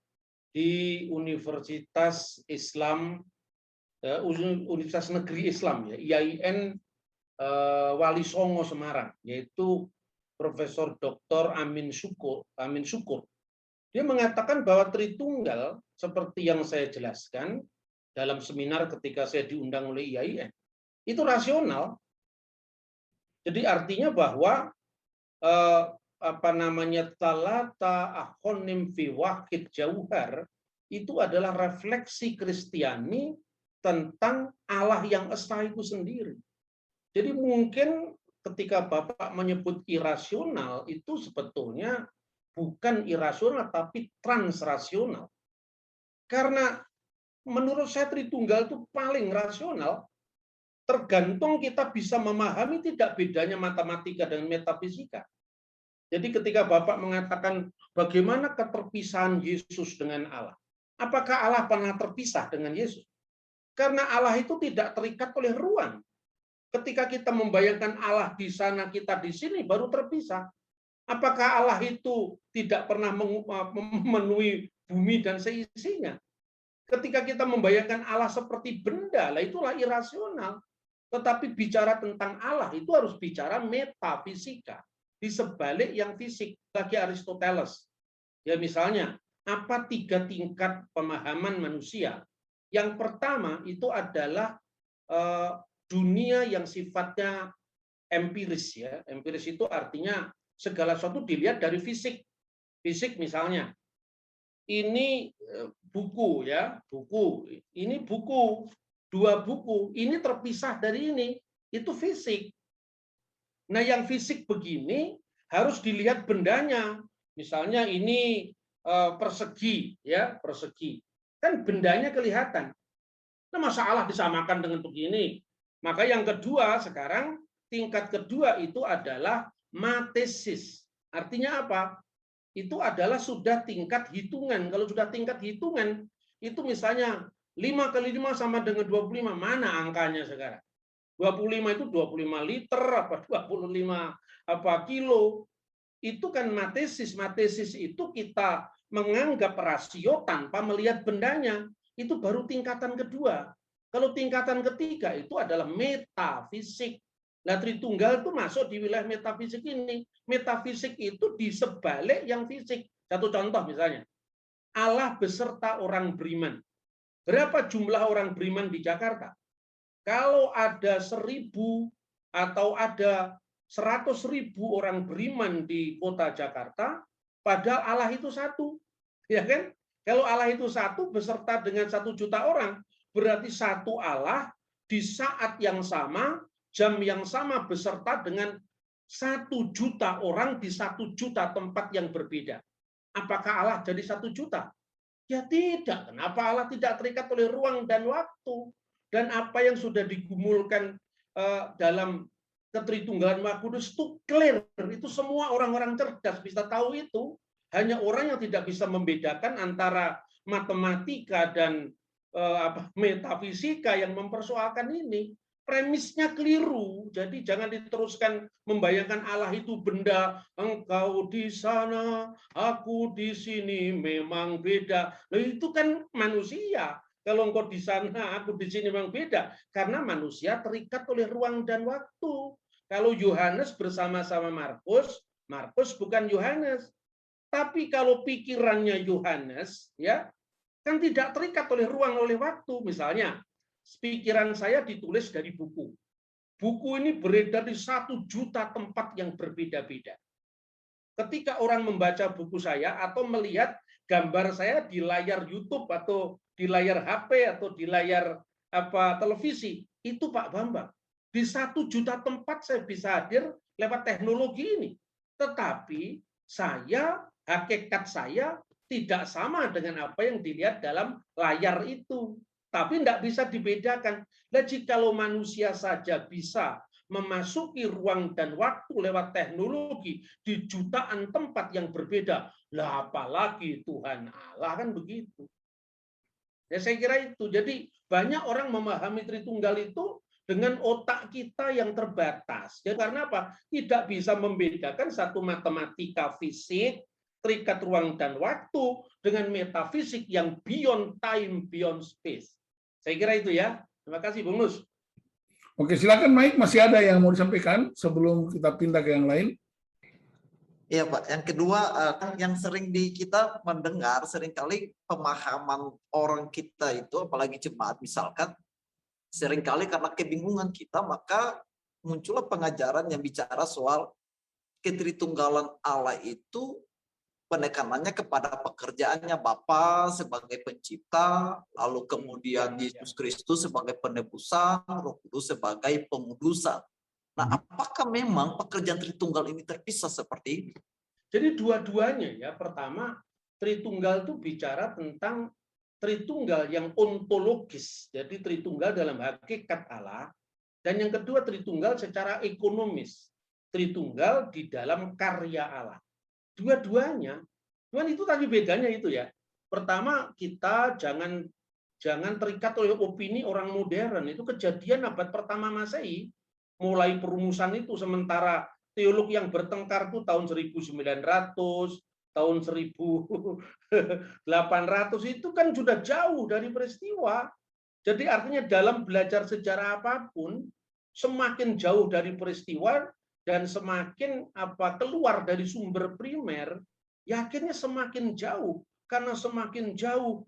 di Universitas Islam, Universitas Negeri Islam, ya, IAIN Wali Songo Semarang, yaitu Profesor Dr. Amin Syukur. Dia mengatakan bahwa Tritunggal seperti yang saya jelaskan dalam seminar ketika saya diundang oleh IAIN itu rasional. Jadi artinya bahwa talata akhonim fi wahid jauhar itu adalah refleksi Kristiani tentang Allah yang esa itu sendiri. Jadi mungkin ketika Bapak menyebut irasional itu sebetulnya bukan irasional tapi transrasional. Karena menurut saya Tritunggal itu paling rasional, tergantung kita bisa memahami tidak bedanya matematika dan metafisika. Jadi ketika Bapak mengatakan bagaimana keterpisahan Yesus dengan Allah, apakah Allah pernah terpisah dengan Yesus? Karena Allah itu tidak terikat oleh ruang. Ketika kita membayangkan Allah di sana, kita di sini, baru terpisah. Apakah Allah itu tidak pernah memenuhi bumi dan seisinya? Ketika kita membayangkan Allah seperti benda, lah itulah irasional. Tetapi bicara tentang Allah itu harus bicara metafisika. Di sebalik yang fisik, bagi Aristoteles. Ya misalnya, apa 3 tingkat pemahaman manusia? Yang pertama itu adalah dunia yang sifatnya empiris, ya. Empiris itu artinya segala sesuatu dilihat dari fisik. Fisik misalnya, ini buku, ya, buku. Ini buku, 2 buku. Ini terpisah dari ini. Itu fisik. Nah, yang fisik begini harus dilihat bendanya. Misalnya ini persegi, ya, persegi. Kan bendanya kelihatan. Nah, masalah disamakan dengan begini. Maka yang kedua sekarang, tingkat kedua itu adalah matesis. Artinya apa? Itu adalah sudah tingkat hitungan. Kalau sudah tingkat hitungan, itu misalnya 5 kali 5 sama dengan 25. Mana angkanya sekarang? 25 itu 25 liter, apa 25 kilo. Itu kan matesis. Matesis itu kita menganggap rasio tanpa melihat bendanya. Itu baru tingkatan kedua. Kalau tingkatan ketiga itu adalah metafisik. Nah, Tritunggal itu masuk di wilayah metafisik ini. Metafisik itu di sebalik yang fisik. Satu contoh misalnya, Allah beserta orang beriman. Berapa jumlah orang beriman di Jakarta? Kalau ada 1000 atau ada 100.000 orang beriman di kota Jakarta, padahal Allah itu satu, ya kan? Kalau Allah itu satu beserta dengan 1 juta orang, berarti satu Allah di saat yang sama, jam yang sama beserta dengan 1 juta orang di 1 juta tempat yang berbeda. Apakah Allah jadi 1 juta? Ya tidak. Kenapa Allah tidak terikat oleh ruang dan waktu? Dan apa yang sudah digumulkan dalam Ketritunggalan Maha Kudus itu clear. Itu semua orang-orang cerdas bisa tahu itu. Hanya orang yang tidak bisa membedakan antara matematika dan metafisika yang mempersoalkan ini. Premisnya keliru. Jadi jangan diteruskan membayangkan Allah itu benda, engkau di sana, aku di sini, memang beda. Nah, itu kan manusia. Kalau engkau di sana, aku di sini memang beda. Karena manusia terikat oleh ruang dan waktu. Kalau Yohanes bersama-sama Markus, Markus bukan Yohanes. Tapi kalau pikirannya Yohanes, ya, kan tidak terikat oleh ruang, oleh waktu. Misalnya, pikiran saya ditulis dari buku. Buku ini beredar di 1 juta tempat yang berbeda-beda. Ketika orang membaca buku saya atau melihat gambar saya di layar YouTube atau di layar HP atau di layar televisi. Itu Pak Bambang. Di 1 juta tempat saya bisa hadir lewat teknologi ini. Tetapi hakikat saya tidak sama dengan apa yang dilihat dalam layar itu. Tapi tidak bisa dibedakan. Nah, jikalau manusia saja bisa memasuki ruang dan waktu lewat teknologi di jutaan tempat yang berbeda, lah apalagi Tuhan Allah, kan begitu. Ya, saya kira itu. Jadi banyak orang memahami Tritunggal itu dengan otak kita yang terbatas. Ya, karena apa? Tidak bisa membedakan satu matematika fisik, terikat ruang dan waktu, dengan metafisik yang beyond time, beyond space. Saya kira itu ya. Terima kasih, Bung Nus. Oke, silakan Mike. Masih ada yang mau disampaikan sebelum kita pindah ke yang lain? Iya Pak, yang kedua yang sering kita mendengar seringkali pemahaman orang kita itu, apalagi jemaat misalkan, seringkali karena kebingungan kita maka muncullah pengajaran yang bicara soal ketritunggalan Allah itu penekanannya kepada pekerjaannya Bapa sebagai pencipta, lalu kemudian Yesus Kristus sebagai penebusan, Roh Kudus sebagai pengudusan. Nah, apakah memang pekerjaan Tritunggal ini terpisah seperti ini? Jadi dua-duanya ya. Pertama, Tritunggal itu bicara tentang Tritunggal yang ontologis. Jadi Tritunggal dalam hakikat Allah. Dan yang kedua, Tritunggal secara ekonomis. Tritunggal di dalam karya Allah. Dua-duanya. Cuman itu tadi bedanya itu ya. Pertama, kita jangan terikat oleh opini orang modern. Itu kejadian abad pertama Masehi. Mulai perumusan itu, sementara teolog yang bertengkar itu tahun 1900, tahun 1800 itu kan sudah jauh dari peristiwa. Jadi artinya dalam belajar sejarah apapun, semakin jauh dari peristiwa dan semakin keluar dari sumber primer, ya akhirnya semakin jauh. Karena semakin jauh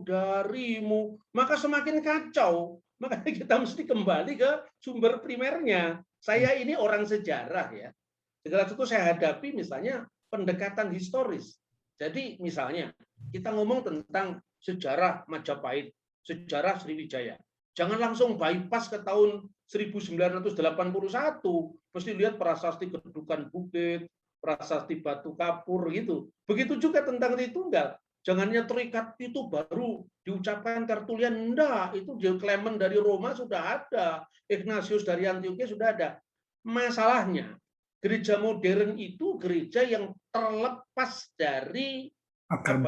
darimu, maka semakin kacau. Makanya kita mesti kembali ke sumber primernya. Saya ini orang sejarah ya. Segala sesuatu saya hadapi misalnya pendekatan historis. Jadi misalnya kita ngomong tentang sejarah Majapahit, sejarah Sriwijaya. Jangan langsung bypass ke tahun 1981. Mesti lihat prasasti Kedukan Bukit, prasasti Batu Kapur gitu. Begitu juga tentang Tritunggal. Jangannya terikat itu baru diucapkan Tertullian, enggak, itu Clement dari Roma sudah ada, Ignatius dari Antioquia sudah ada. Masalahnya, gereja modern itu gereja yang terlepas dari akar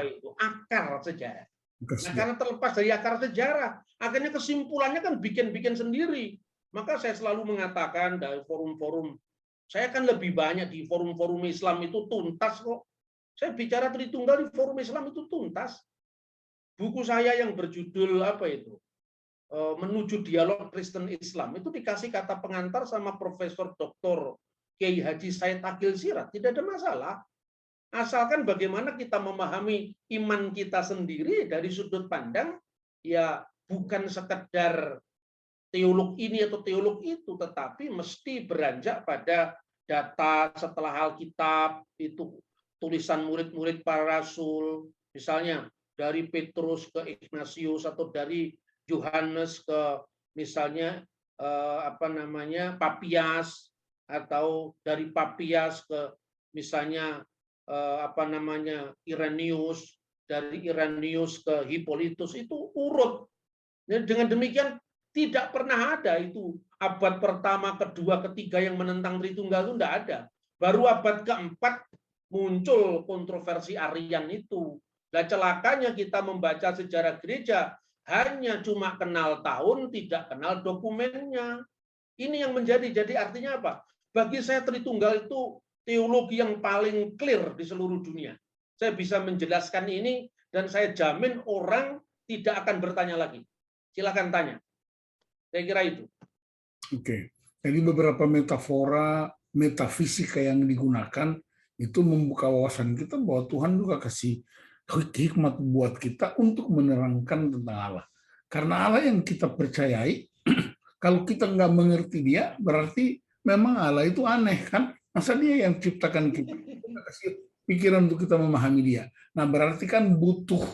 sejarah. Nah, karena terlepas dari akar sejarah, akhirnya kesimpulannya kan bikin-bikin sendiri. Maka saya selalu mengatakan dari forum-forum, saya kan lebih banyak di forum-forum Islam itu tuntas kok. Saya bicara Tritunggal di forum Islam itu tuntas. Buku saya yang berjudul Menuju Dialog Kristen Islam itu dikasih kata pengantar sama Profesor Dr. Kiai Haji Said Akil Siraj. Tidak ada masalah. Asalkan bagaimana kita memahami iman kita sendiri dari sudut pandang, ya bukan sekedar teolog ini atau teolog itu, tetapi mesti beranjak pada data setelah Alkitab itu. Tulisan murid-murid para rasul, misalnya dari Petrus ke Ignatius atau dari Yohanes ke misalnya Papias, atau dari Papias ke misalnya Irenaeus, dari Irenaeus ke Hippolytus, itu urut. Dengan demikian tidak pernah ada itu abad pertama, kedua, ketiga yang menentang Tritunggal itu tidak ada. Baru abad keempat muncul kontroversi Arian itu. Nah, celakanya kita membaca sejarah gereja hanya cuma kenal tahun, tidak kenal dokumennya. Ini yang jadi artinya apa? Bagi saya Tritunggal itu teologi yang paling clear di seluruh dunia. Saya bisa menjelaskan ini dan saya jamin orang tidak akan bertanya lagi. Silakan tanya. Saya kira itu. Oke. Jadi beberapa metafora, metafisika yang digunakan itu membuka wawasan kita bahwa Tuhan juga kasih hikmat buat kita untuk menerangkan tentang Allah. Karena Allah yang kita percayai, kalau kita nggak mengerti dia, berarti memang Allah itu aneh kan? Masa dia yang ciptakan kita? Kita kasih pikiran untuk kita memahami dia. Nah, berarti kan butuh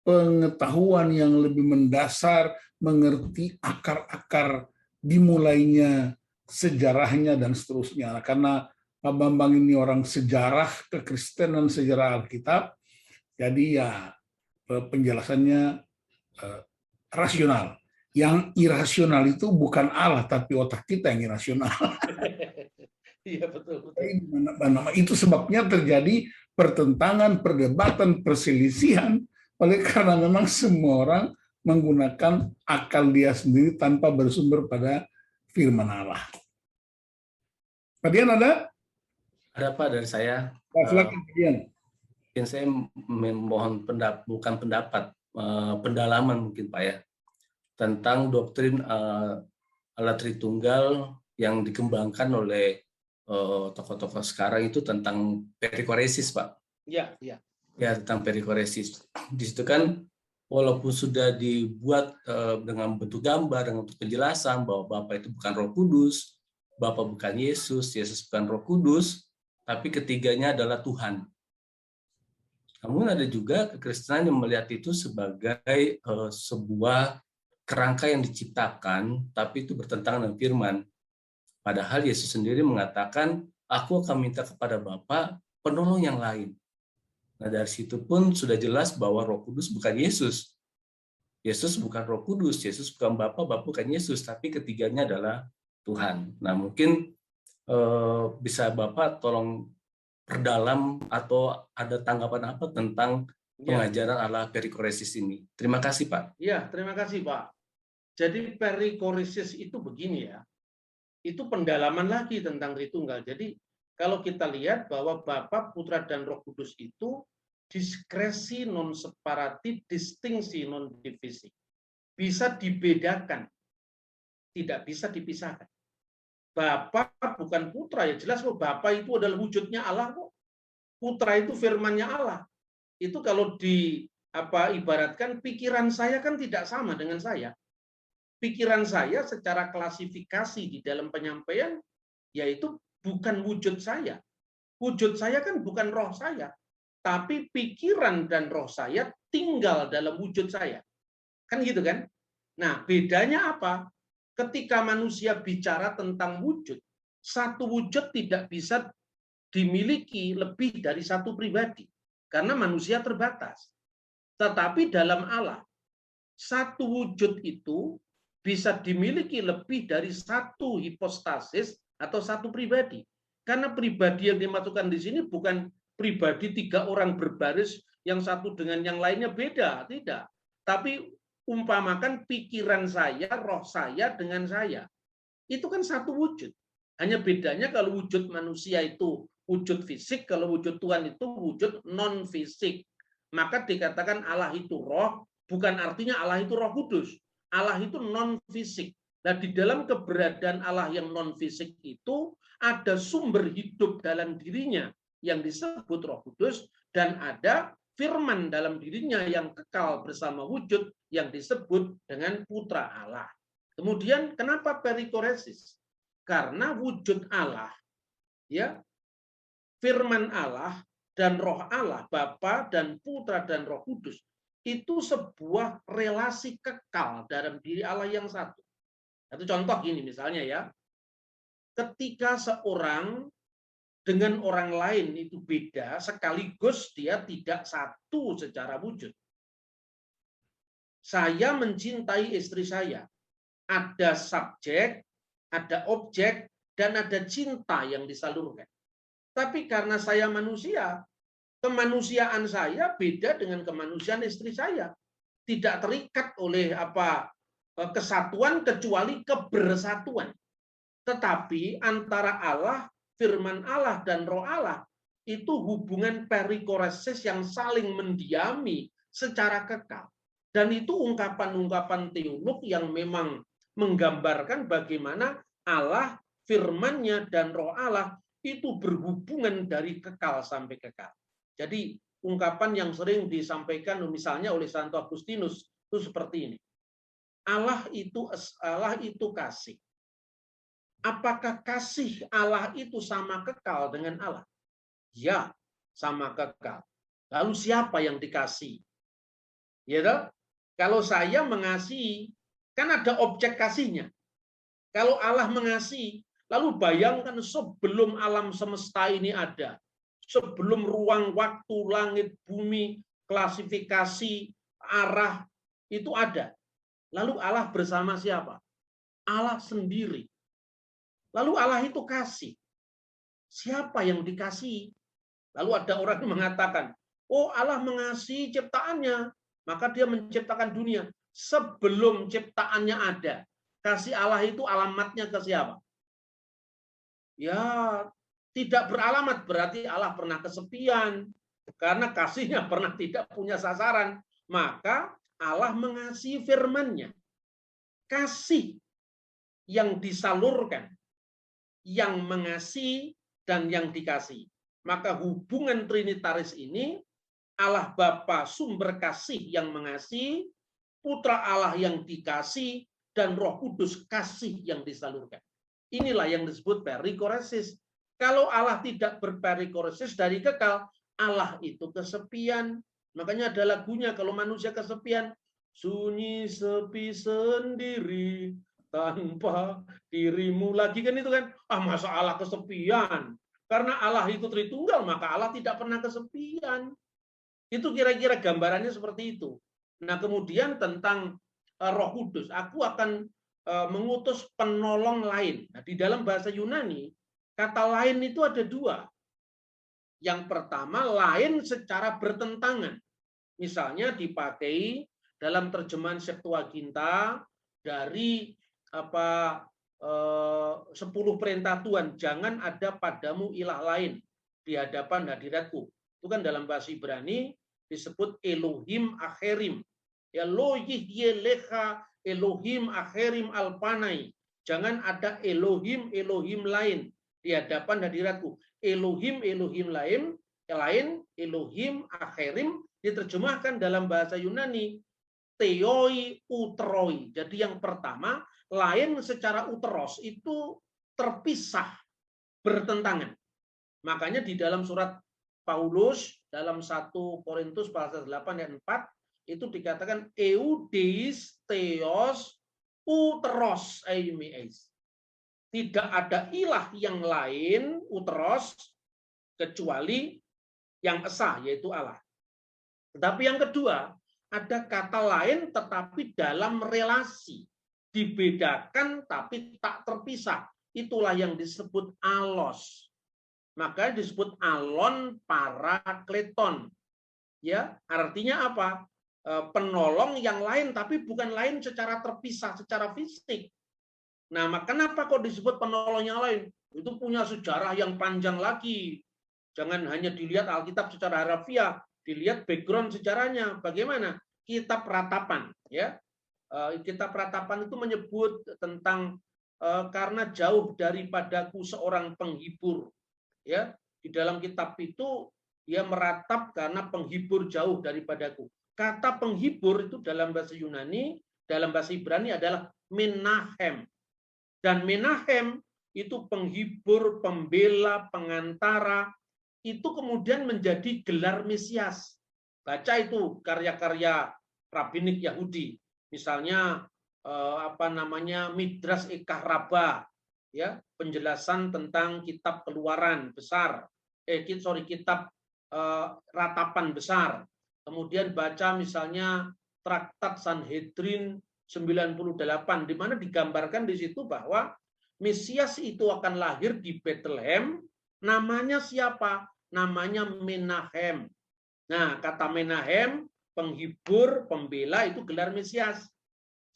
pengetahuan yang lebih mendasar, mengerti akar-akar dimulainya sejarahnya dan seterusnya. Karena Pak Bambang ini orang sejarah kekristenan, sejarah Alkitab, jadi ya penjelasannya rasional. Yang irasional itu bukan Allah, tapi otak kita yang irasional. Iya, betul. Itu sebabnya terjadi pertentangan, perdebatan, perselisihan, oleh karena memang semua orang menggunakan akal dia sendiri tanpa bersumber pada firman Allah. Pak Dian ada? Ada Pak dari saya. Silakan Pak Dian. Mungkin saya memohon bukan pendapat, pendalaman mungkin Pak ya, tentang doktrin Allah Tritunggal yang dikembangkan oleh tokoh-tokoh sekarang itu tentang perikoresis, Pak. Iya, iya. Ya, tentang perikoresis. Di situ kan walaupun sudah dibuat dengan bentuk gambar, dengan bentuk penjelasan bahwa Bapa itu bukan Roh Kudus, Bapa bukan Yesus, Yesus bukan Roh Kudus, tapi ketiganya adalah Tuhan. Namun ada juga kekristenan yang melihat itu sebagai sebuah kerangka yang diciptakan, tapi itu bertentangan dengan firman. Padahal Yesus sendiri mengatakan, aku akan minta kepada Bapa penolong yang lain. Nah, dari situ pun sudah jelas bahwa Roh Kudus bukan Yesus. Yesus bukan Roh Kudus, Yesus bukan Bapa, Bapa bukan Yesus, tapi ketiganya adalah Tuhan. Nah, mungkin bisa Bapak tolong perdalam atau ada tanggapan apa tentang pengajaran ala perikoresis ini. Terima kasih, Pak. Ya, terima kasih, Pak. Jadi perikoresis itu begini ya. Itu pendalaman lagi tentang Tritunggal. Jadi kalau kita lihat bahwa Bapa, Putra, dan Roh Kudus itu diskresi non separatif, distingsi non divisi. Bisa dibedakan, tidak bisa dipisahkan. Bapa bukan Putra, ya jelas kok Bapa itu adalah wujudnya Allah kok. Putra itu firman-Nya Allah. Itu kalau ibaratkan pikiran saya kan tidak sama dengan saya. Pikiran saya secara klasifikasi di dalam penyampaian yaitu bukan wujud saya. Wujud saya kan bukan roh saya, tapi pikiran dan roh saya tinggal dalam wujud saya. Kan gitu kan? Nah, bedanya apa? Ketika manusia bicara tentang wujud, satu wujud tidak bisa dimiliki lebih dari satu pribadi karena manusia terbatas. Tetapi dalam Allah, satu wujud itu bisa dimiliki lebih dari satu hipostasis atau satu pribadi. Karena pribadi yang dimasukkan di sini bukan pribadi 3 orang berbaris yang satu dengan yang lainnya beda, tidak. Tapi umpamakan pikiran saya, roh saya dengan saya. Itu kan satu wujud. Hanya bedanya kalau wujud manusia itu wujud fisik, kalau wujud Tuhan itu wujud non-fisik. Maka dikatakan Allah itu roh, bukan artinya Allah itu Roh Kudus. Allah itu non-fisik. Nah, di dalam keberadaan Allah yang non-fisik itu ada sumber hidup dalam dirinya yang disebut Roh Kudus dan ada firman dalam dirinya yang kekal bersama wujud yang disebut dengan Putra Allah. Kemudian kenapa perikoresis? Karena wujud Allah, ya, firman Allah dan Roh Allah, Bapa dan Putra dan Roh Kudus itu sebuah relasi kekal dalam diri Allah yang satu. Satu contoh gini misalnya ya, ketika seorang dengan orang lain itu beda, sekaligus dia tidak satu secara wujud. Saya mencintai istri saya. Ada subjek, ada objek, dan ada cinta yang disalurkan. Tapi karena saya manusia, kemanusiaan saya beda dengan kemanusiaan istri saya. Tidak terikat oleh kesatuan kecuali kebersatuan. Tetapi antara Allah, firman Allah dan Roh Allah itu hubungan perikoresis yang saling mendiami secara kekal. Dan itu ungkapan-ungkapan teolog yang memang menggambarkan bagaimana Allah, firman-Nya dan Roh Allah itu berhubungan dari kekal sampai kekal. Jadi ungkapan yang sering disampaikan misalnya oleh Santo Agustinus itu seperti ini. Allah itu kasih. Apakah kasih Allah itu sama kekal dengan Allah? Ya, sama kekal. Lalu siapa yang dikasih? Ya toh? Kalau saya mengasihi, kan ada objek kasihnya. Kalau Allah mengasihi, lalu bayangkan sebelum alam semesta ini ada, sebelum ruang, waktu, langit, bumi, klasifikasi, arah, itu ada. Lalu Allah bersama siapa? Allah sendiri. Lalu Allah itu kasih. Siapa yang dikasihi? Lalu ada orang yang mengatakan, oh Allah mengasihi ciptaannya, maka dia menciptakan dunia. Sebelum ciptaannya ada, kasih Allah itu alamatnya ke siapa? Ya, tidak beralamat, berarti Allah pernah kesepian, karena kasihnya pernah tidak punya sasaran. Maka Allah mengasihi firman-Nya. Kasih yang disalurkan, yang mengasihi dan yang dikasihi. Maka hubungan trinitaris ini, Allah Bapa sumber kasih yang mengasihi, Putra Allah yang dikasih, dan Roh Kudus kasih yang disalurkan. Inilah yang disebut perikoresis. Kalau Allah tidak berperikoresis dari kekal, Allah itu kesepian. Makanya ada lagunya, kalau manusia kesepian, sunyi sepi sendiri tanpa dirimu lagi, kan itu kan, masa Allah kesepian. Karena Allah itu Tritunggal, maka Allah tidak pernah kesepian. Itu kira-kira gambarannya seperti itu. Nah, kemudian tentang Roh Kudus, aku akan mengutus penolong lain. Nah, di dalam bahasa Yunani, kata lain itu ada dua. Yang pertama, lain secara bertentangan. Misalnya dipakai dalam terjemahan Septuaginta dari 10 perintah Tuhan, jangan ada padamu ilah lain di hadapan hadiratku. Itu kan dalam bahasa Ibrani disebut Elohim Acherim. Ya lo yihyelecha Elohim Acherim alpanai. Jangan ada Elohim lain di hadapan hadiratku. Elohim lain, Elohim Acherim diterjemahkan dalam bahasa Yunani theoi uteroi. Jadi yang pertama, lain secara uteros itu terpisah, bertentangan. Makanya di dalam surat Paulus dalam 1 Korintus pasal 8 ayat 4 itu dikatakan eudeis theos uteros eimeis. Tidak ada ilah yang lain uteros kecuali yang esa, yaitu Allah. Tetapi yang kedua, ada kata lain tetapi dalam relasi. Dibedakan tapi tak terpisah. Itulah yang disebut alos. Maka disebut alon parakleton. Ya, artinya apa? Penolong yang lain tapi bukan lain secara terpisah, secara fisik. Nah, kenapa kok disebut penolong yang lain? Itu punya sejarah yang panjang lagi. Jangan hanya dilihat Alkitab secara harafiah, dilihat background sejarahnya. Bagaimana? Kitab Ratapan, ya. Kitab Ratapan itu menyebut tentang karena jauh daripadaku seorang penghibur, ya. Di dalam kitab itu dia meratap karena penghibur jauh daripadaku. Kata penghibur itu dalam bahasa Yunani, dalam bahasa Ibrani adalah menahem. Dan menahem itu penghibur, pembela, pengantara, itu kemudian menjadi gelar Mesias. Baca itu karya-karya rabbinik Yahudi. Misalnya Midras Ekah Rabbah, ya, penjelasan tentang kitab Keluaran besar, kitab Ratapan besar. Kemudian baca misalnya Traktat Sanhedrin 98, di mana digambarkan di situ bahwa Mesias itu akan lahir di Bethlehem. Namanya siapa? Namanya Menahem. Nah, kata Menahem, penghibur, pembela, itu gelar Mesias.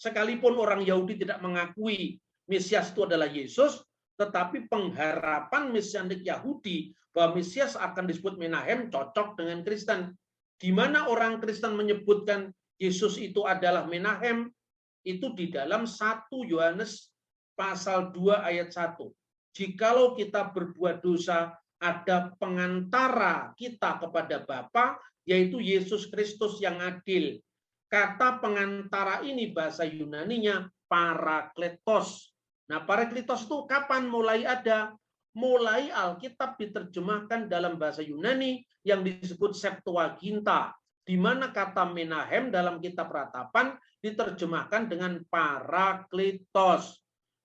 Sekalipun orang Yahudi tidak mengakui Mesias itu adalah Yesus, tetapi pengharapan mesianik Yahudi bahwa Mesias akan disebut Menahem cocok dengan Kristen. Di mana orang Kristen menyebutkan Yesus itu adalah Menahem, itu di dalam 1 Yohanes pasal 2 ayat 1. Jikalau kita berbuat dosa, ada pengantara kita kepada Bapa, yaitu Yesus Kristus yang adil. Kata pengantara ini bahasa Yunaninya parakletos. Nah, parakletos itu kapan mulai ada? mulai Alkitab diterjemahkan dalam bahasa Yunani yang disebut Septuaginta, di mana kata Menahem dalam kitab Ratapan diterjemahkan dengan Parakletos.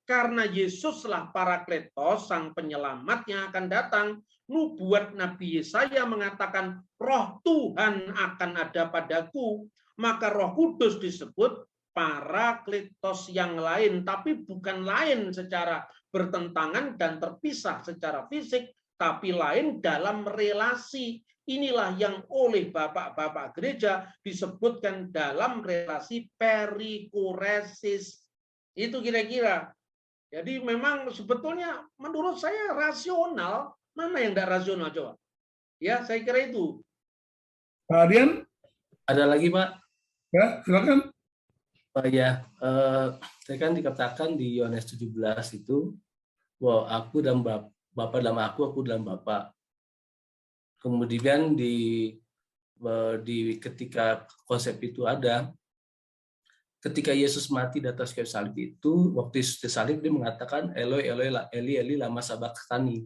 Karena Yesuslah Parakletos, sang penyelamat yang akan datang, nubuat Nabi Yesaya mengatakan, Roh Tuhan akan ada padaku, maka Roh Kudus disebut Parakletos yang lain, tapi bukan lain secara bertentangan dan terpisah secara fisik, tapi lain dalam relasi. Inilah yang oleh bapak-bapak gereja disebutkan dalam relasi perikoresis. Itu kira-kira. Jadi memang sebetulnya menurut saya rasional. Mana yang tidak rasional coba? Ya, saya kira itu. Pak Adian? Ada lagi, Pak? Ya, silakan. Pak ya, saya kan dikatakan di Yohanes 17 itu bahwa aku dan Bapak dalam aku dalam Bapak. Kemudian di ketika konsep itu ada, ketika Yesus mati di atas kayu salib itu, waktu Yesus disalib dia mengatakan Eloi Eloi Eli Eli lama sabachthani.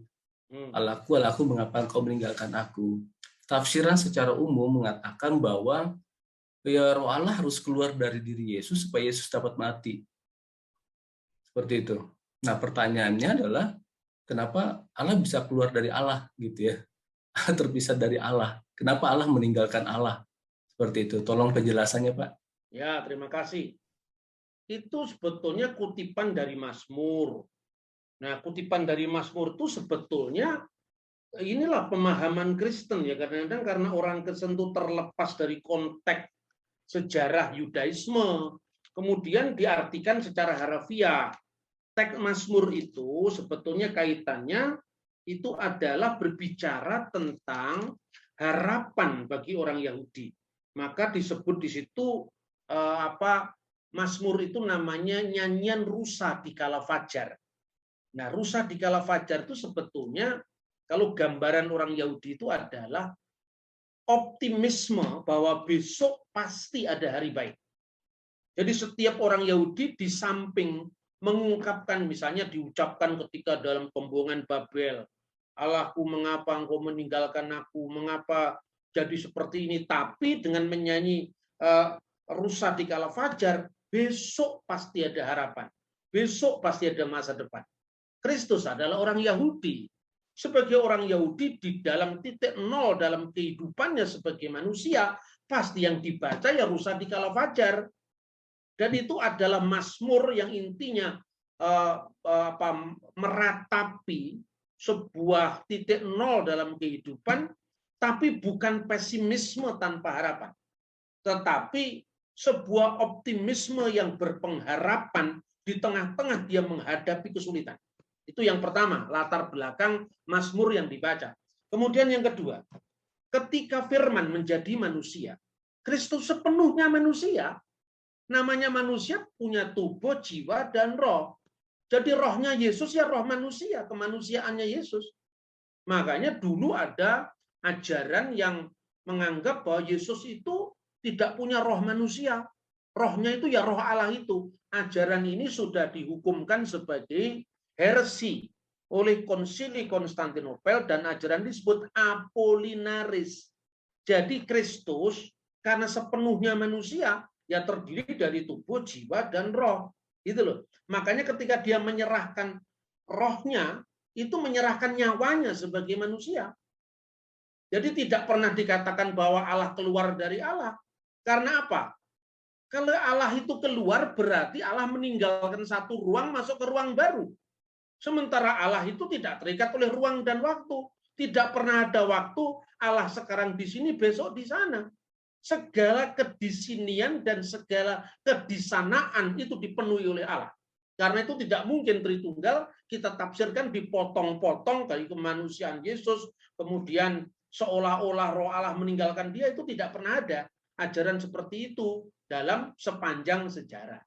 Allahku mengapa engkau meninggalkan aku. Tafsiran secara umum mengatakan bahwa ya Roh Allah harus keluar dari diri Yesus supaya Yesus dapat mati. Seperti itu. Nah, pertanyaannya adalah kenapa Allah bisa keluar dari Allah gitu ya? Terpisah dari Allah. Kenapa Allah meninggalkan Allah? Seperti itu. Tolong penjelasannya, Pak. Ya, terima kasih. Itu sebetulnya kutipan dari Mazmur. Nah, kutipan dari Mazmur itu sebetulnya inilah pemahaman Kristen ya, kadang-kadang karena orang Kristen itu terlepas dari konteks sejarah Yudaisme, kemudian diartikan secara harafiah. Teks Mazmur itu sebetulnya kaitannya itu adalah berbicara tentang harapan bagi orang Yahudi. Maka disebut di situ Mazmur itu namanya nyanyian rusa di kala fajar. Nah, rusa di kala fajar itu sebetulnya kalau gambaran orang Yahudi itu adalah optimisme bahwa besok pasti ada hari baik. Jadi setiap orang Yahudi di samping mengungkapkan, misalnya diucapkan ketika dalam pembuangan Babel, Allahku mengapa engkau meninggalkan aku, mengapa jadi seperti ini, tapi dengan menyanyi rusa di kala fajar, besok pasti ada harapan, besok pasti ada masa depan. Kristus adalah orang Yahudi. Sebagai orang Yahudi di dalam titik nol dalam kehidupannya sebagai manusia, pasti yang dibaca ya rusa di kala fajar. Dan itu adalah Mazmur yang intinya meratapi sebuah titik nol dalam kehidupan, tapi bukan pesimisme tanpa harapan, tetapi sebuah optimisme yang berpengharapan di tengah-tengah dia menghadapi kesulitan. Itu yang pertama, latar belakang Mazmur yang dibaca. Kemudian yang kedua, ketika firman menjadi manusia, Kristus sepenuhnya manusia. Namanya manusia punya tubuh, jiwa, dan roh. Jadi rohnya Yesus ya roh manusia, kemanusiaannya Yesus. Makanya dulu ada ajaran yang menganggap bahwa Yesus itu tidak punya roh manusia. Rohnya itu ya roh Allah itu. Ajaran ini sudah dihukumkan sebagai heresi oleh Konsili Konstantinopel dan ajaran disebut apolinaris. Jadi Kristus karena sepenuhnya manusia ya terdiri dari tubuh, jiwa, dan roh. Gitu loh. Makanya ketika dia menyerahkan rohnya, itu menyerahkan nyawanya sebagai manusia. Jadi tidak pernah dikatakan bahwa Allah keluar dari Allah. Karena apa? Kalau Allah itu keluar berarti Allah meninggalkan satu ruang masuk ke ruang baru. Sementara Allah itu tidak terikat oleh ruang dan waktu. Tidak pernah ada waktu Allah sekarang di sini, besok di sana. Segala kedisinian dan segala kedisanaan itu dipenuhi oleh Allah. Karena itu tidak mungkin Tritunggal kita tafsirkan dipotong-potong dari kemanusiaan Yesus, kemudian seolah-olah roh Allah meninggalkan dia, itu tidak pernah ada ajaran seperti itu dalam sepanjang sejarah.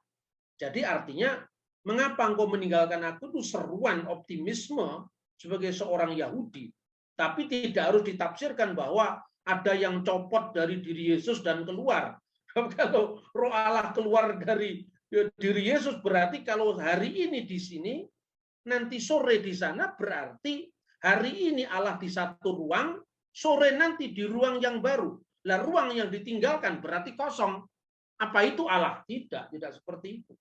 Jadi artinya, mengapa engkau meninggalkan aku itu seruan optimisme sebagai seorang Yahudi. Tapi tidak harus ditafsirkan bahwa ada yang copot dari diri Yesus dan keluar. Kalau roh Allah keluar dari diri Yesus, berarti kalau hari ini di sini, nanti sore di sana, berarti hari ini Allah di satu ruang, sore nanti di ruang yang baru. Lah ruang yang ditinggalkan berarti kosong. Apa itu Allah? Tidak seperti itu.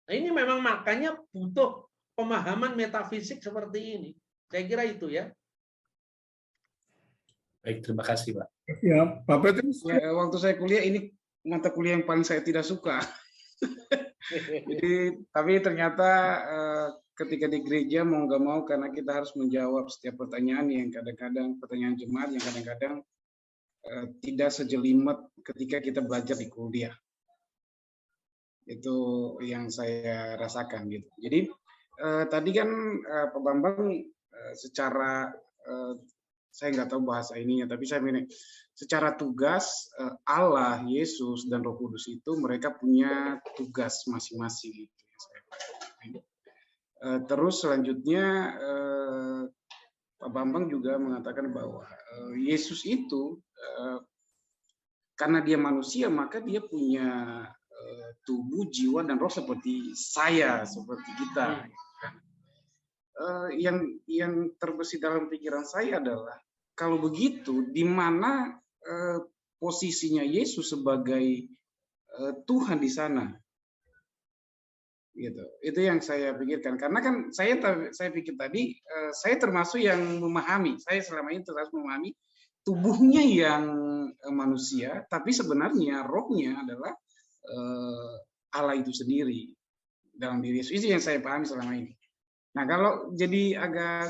Nah, ini memang makanya butuh pemahaman metafisik seperti ini. Saya kira itu ya. Baik, terima kasih, Pak. Ya, Pak Petrus. Ya, waktu saya kuliah ini mata kuliah yang paling saya tidak suka. Jadi, tapi ternyata ketika di gereja mau nggak mau karena kita harus menjawab setiap pertanyaan yang kadang-kadang pertanyaan jemaat yang kadang-kadang tidak sejelimet ketika kita belajar di kuliah. Itu yang saya rasakan gitu. Jadi tadi kan Pak Bambang secara saya nggak tahu bahasa ininya, tapi saya ini secara tugas Allah, Yesus dan Roh Kudus itu mereka punya tugas masing-masing. Terus selanjutnya Pak Bambang juga mengatakan bahwa Yesus itu karena dia manusia maka dia punya tubuh, jiwa dan roh seperti saya, seperti kita. Yang terbesit dalam pikiran saya adalah kalau begitu di mana posisinya Yesus sebagai Tuhan di sana, gitu. Itu yang saya pikirkan karena kan saya pikir tadi saya termasuk yang memahami, saya selama ini terus memahami tubuhnya yang manusia, tapi sebenarnya rohnya adalah Allah itu sendiri dalam diri Yesus. Itu yang saya pahami selama ini. Nah, kalau jadi agak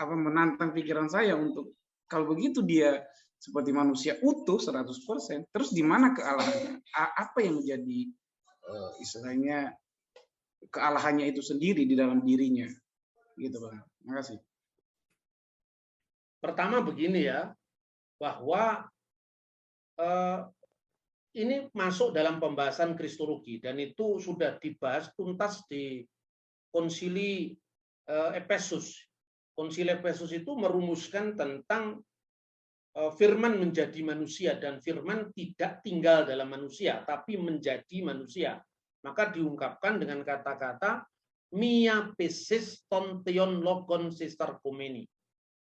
menantang pikiran saya untuk kalau begitu dia seperti manusia utuh 100%, terus di mana kealahannya? Apa yang menjadi istilahnya kealahannya itu sendiri di dalam dirinya? Gitu, Bang. Terima kasih. Pertama begini ya, bahwa ini masuk dalam pembahasan kristologi dan itu sudah dibahas tuntas di Konsili Efesus. Konsili Efesus itu merumuskan tentang firman menjadi manusia dan firman tidak tinggal dalam manusia tapi menjadi manusia. Maka diungkapkan dengan kata-kata mia pesis tontion logon sisterkomeni.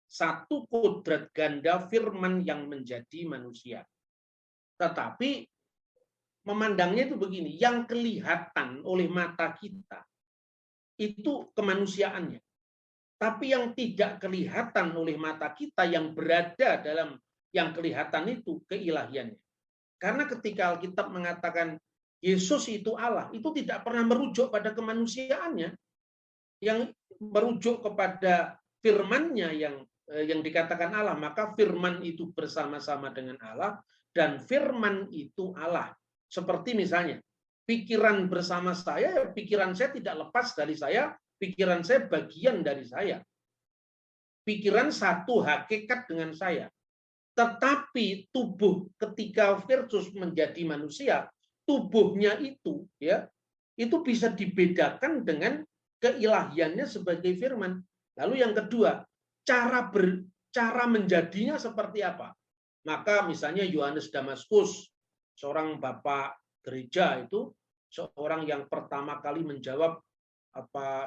Satu kodrat ganda firman yang menjadi manusia. Tetapi memandangnya itu begini, yang kelihatan oleh mata kita itu kemanusiaannya. Tapi yang tidak kelihatan oleh mata kita yang berada dalam yang kelihatan itu keilahiannya. Karena ketika Alkitab mengatakan Yesus itu Allah, itu tidak pernah merujuk pada kemanusiaannya. Yang merujuk kepada firman-Nya yang dikatakan Allah, maka firman itu bersama-sama dengan Allah dan firman itu Allah. Seperti misalnya, pikiran bersama saya, pikiran saya tidak lepas dari saya, pikiran saya bagian dari saya. Pikiran satu hakikat dengan saya. Tetapi tubuh ketika Kristus menjadi manusia, tubuhnya itu ya, itu bisa dibedakan dengan keilahiannya sebagai firman. Lalu yang kedua, cara menjadinya seperti apa? Maka misalnya Yohanes Damaskus, seorang bapak gereja itu, seorang yang pertama kali menjawab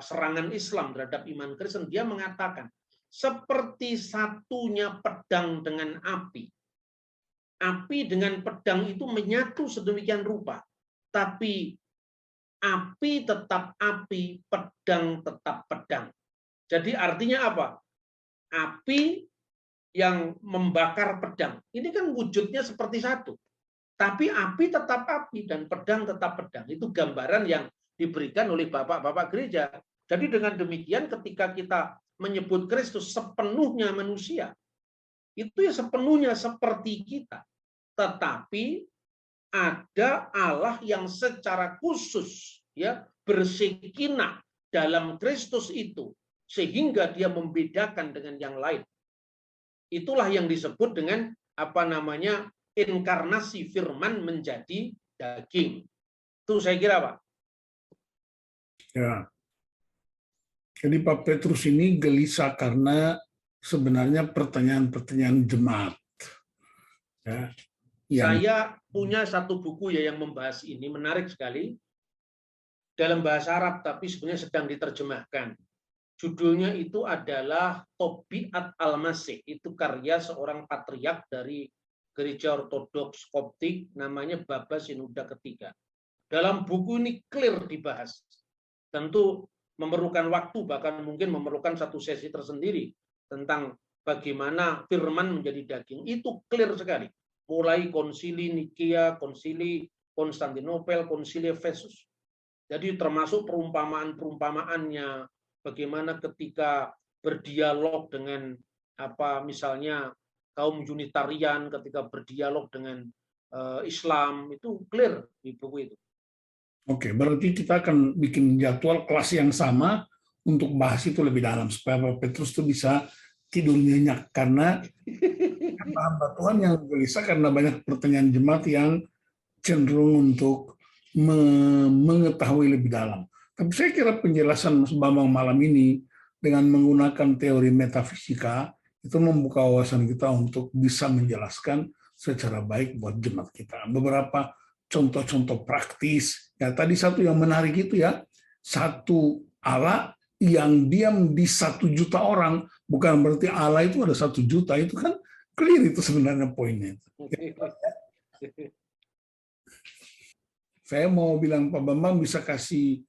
serangan Islam terhadap iman Kristen, dia mengatakan seperti satunya pedang dengan api. Api dengan pedang itu menyatu sedemikian rupa, tapi api tetap api, pedang tetap pedang. Jadi artinya apa? Api yang membakar pedang. Ini kan wujudnya seperti satu. Tapi api tetap api dan pedang tetap pedang. Itu gambaran yang diberikan oleh bapak-bapak gereja. Jadi dengan demikian ketika kita menyebut Kristus sepenuhnya manusia, itu ya sepenuhnya seperti kita. Tetapi ada Allah yang secara khusus ya bersekinah dalam Kristus itu sehingga dia membedakan dengan yang lain. Itulah yang disebut dengan inkarnasi firman menjadi daging. Itu saya kira, Pak. Ya. Jadi Pak Petrus ini gelisah karena sebenarnya pertanyaan-pertanyaan jemaat. Ya. Saya punya satu buku ya yang membahas ini, menarik sekali. dalam bahasa Arab, tapi sebenarnya sedang diterjemahkan. Judulnya itu adalah Tobiat Al-Masih. Itu karya seorang patriark dari Gereja Ortodoks Koptik, namanya Baba Sinuda ketiga. Dalam buku ini clear dibahas. Tentu memerlukan waktu, bahkan mungkin memerlukan satu sesi tersendiri tentang bagaimana firman menjadi daging. Itu clear sekali. Mulai konsili Nikia, konsili Konstantinopel, konsili Efesus. Jadi termasuk perumpamaan-perumpamaannya, bagaimana ketika berdialog dengan misalnya kaum Unitarian, ketika berdialog dengan Islam, itu clear di buku itu. Oke, berarti kita akan bikin jadwal kelas yang sama untuk bahas itu lebih dalam supaya Pak Petrus itu bisa tidur nyenyak, karena hamba Tuhan yang gelisah karena banyak pertanyaan jemaat yang cenderung untuk mengetahui lebih dalam. Tapi saya kira penjelasan Mas Bambang malam ini dengan menggunakan teori metafisika itu membuka wawasan kita untuk bisa menjelaskan secara baik buat jemaat kita. Beberapa contoh-contoh praktis. Ya, tadi satu yang menarik itu ya, satu Allah yang diam di 1 juta orang, bukan berarti Allah itu ada 1 juta, itu kan clear itu sebenarnya poinnya. Saya mau bilang Pak Bambang bisa kasih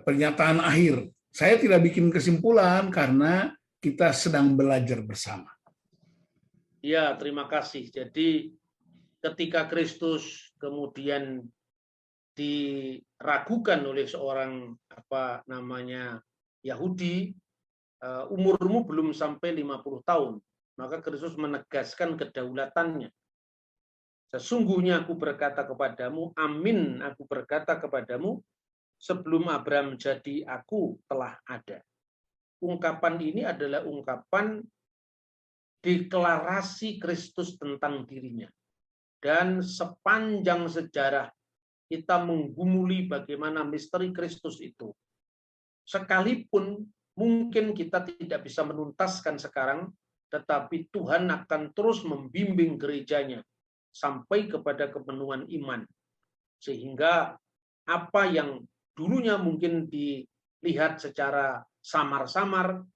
pernyataan akhir. Saya tidak bikin kesimpulan karena kita sedang belajar bersama. Ya, terima kasih. Jadi ketika Kristus kemudian diragukan oleh seorang Yahudi, umurmu belum sampai 50 tahun, maka Kristus menegaskan kedaulatannya. Sesungguhnya aku berkata kepadamu, amin aku berkata kepadamu, sebelum Abraham jadi aku telah ada. Ungkapan ini adalah ungkapan deklarasi Kristus tentang dirinya. Dan sepanjang sejarah kita menggumuli bagaimana misteri Kristus itu. Sekalipun mungkin kita tidak bisa menuntaskan sekarang, tetapi Tuhan akan terus membimbing gerejanya sampai kepada kepenuhan iman. Sehingga apa yang dulunya mungkin dilihat secara samar-samar,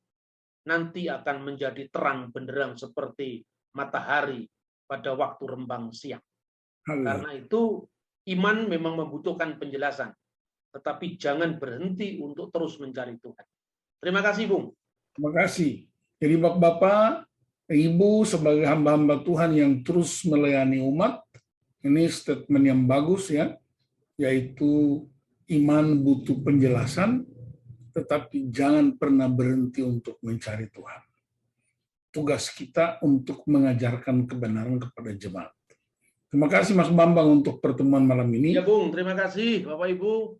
nanti akan menjadi terang benderang seperti matahari pada waktu rembang siang. Karena itu iman memang membutuhkan penjelasan, tetapi jangan berhenti untuk terus mencari Tuhan. Terima kasih, Bung. Terima kasih. Jadi Bapak-Bapak, Ibu sebagai hamba-hamba Tuhan yang terus melayani umat, ini statement yang bagus ya, yaitu iman butuh penjelasan, tetapi jangan pernah berhenti untuk mencari Tuhan. Tugas kita untuk mengajarkan kebenaran kepada jemaat. Terima kasih Mas Bambang untuk pertemuan malam ini. Ya Bung, terima kasih Bapak Ibu.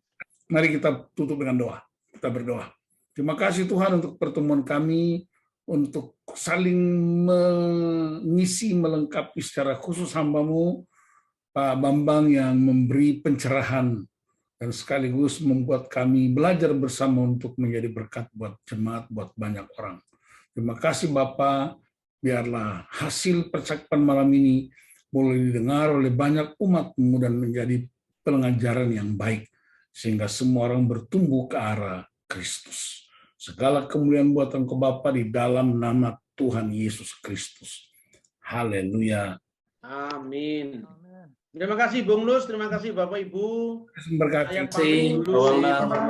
Mari kita tutup dengan doa. Kita berdoa. Terima kasih Tuhan untuk pertemuan kami, untuk saling mengisi, melengkapi secara khusus hamba-Mu, Pak Bambang yang memberi pencerahan dan sekaligus membuat kami belajar bersama untuk menjadi berkat buat jemaat, buat banyak orang. Terima kasih Bapak, biarlah hasil percakapan malam ini boleh didengar oleh banyak umat-Mu dan menjadi pengajaran yang baik, sehingga semua orang bertumbuh ke arah Kristus. Segala kemuliaan buat Engkau Bapa di dalam nama Tuhan Yesus Kristus. Haleluya. Amin. Terima kasih Bung Lus, terima kasih Bapak Ibu. Berkati. Terima kasih, Pak.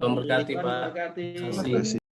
Terima kasih. Terima kasih, Pak.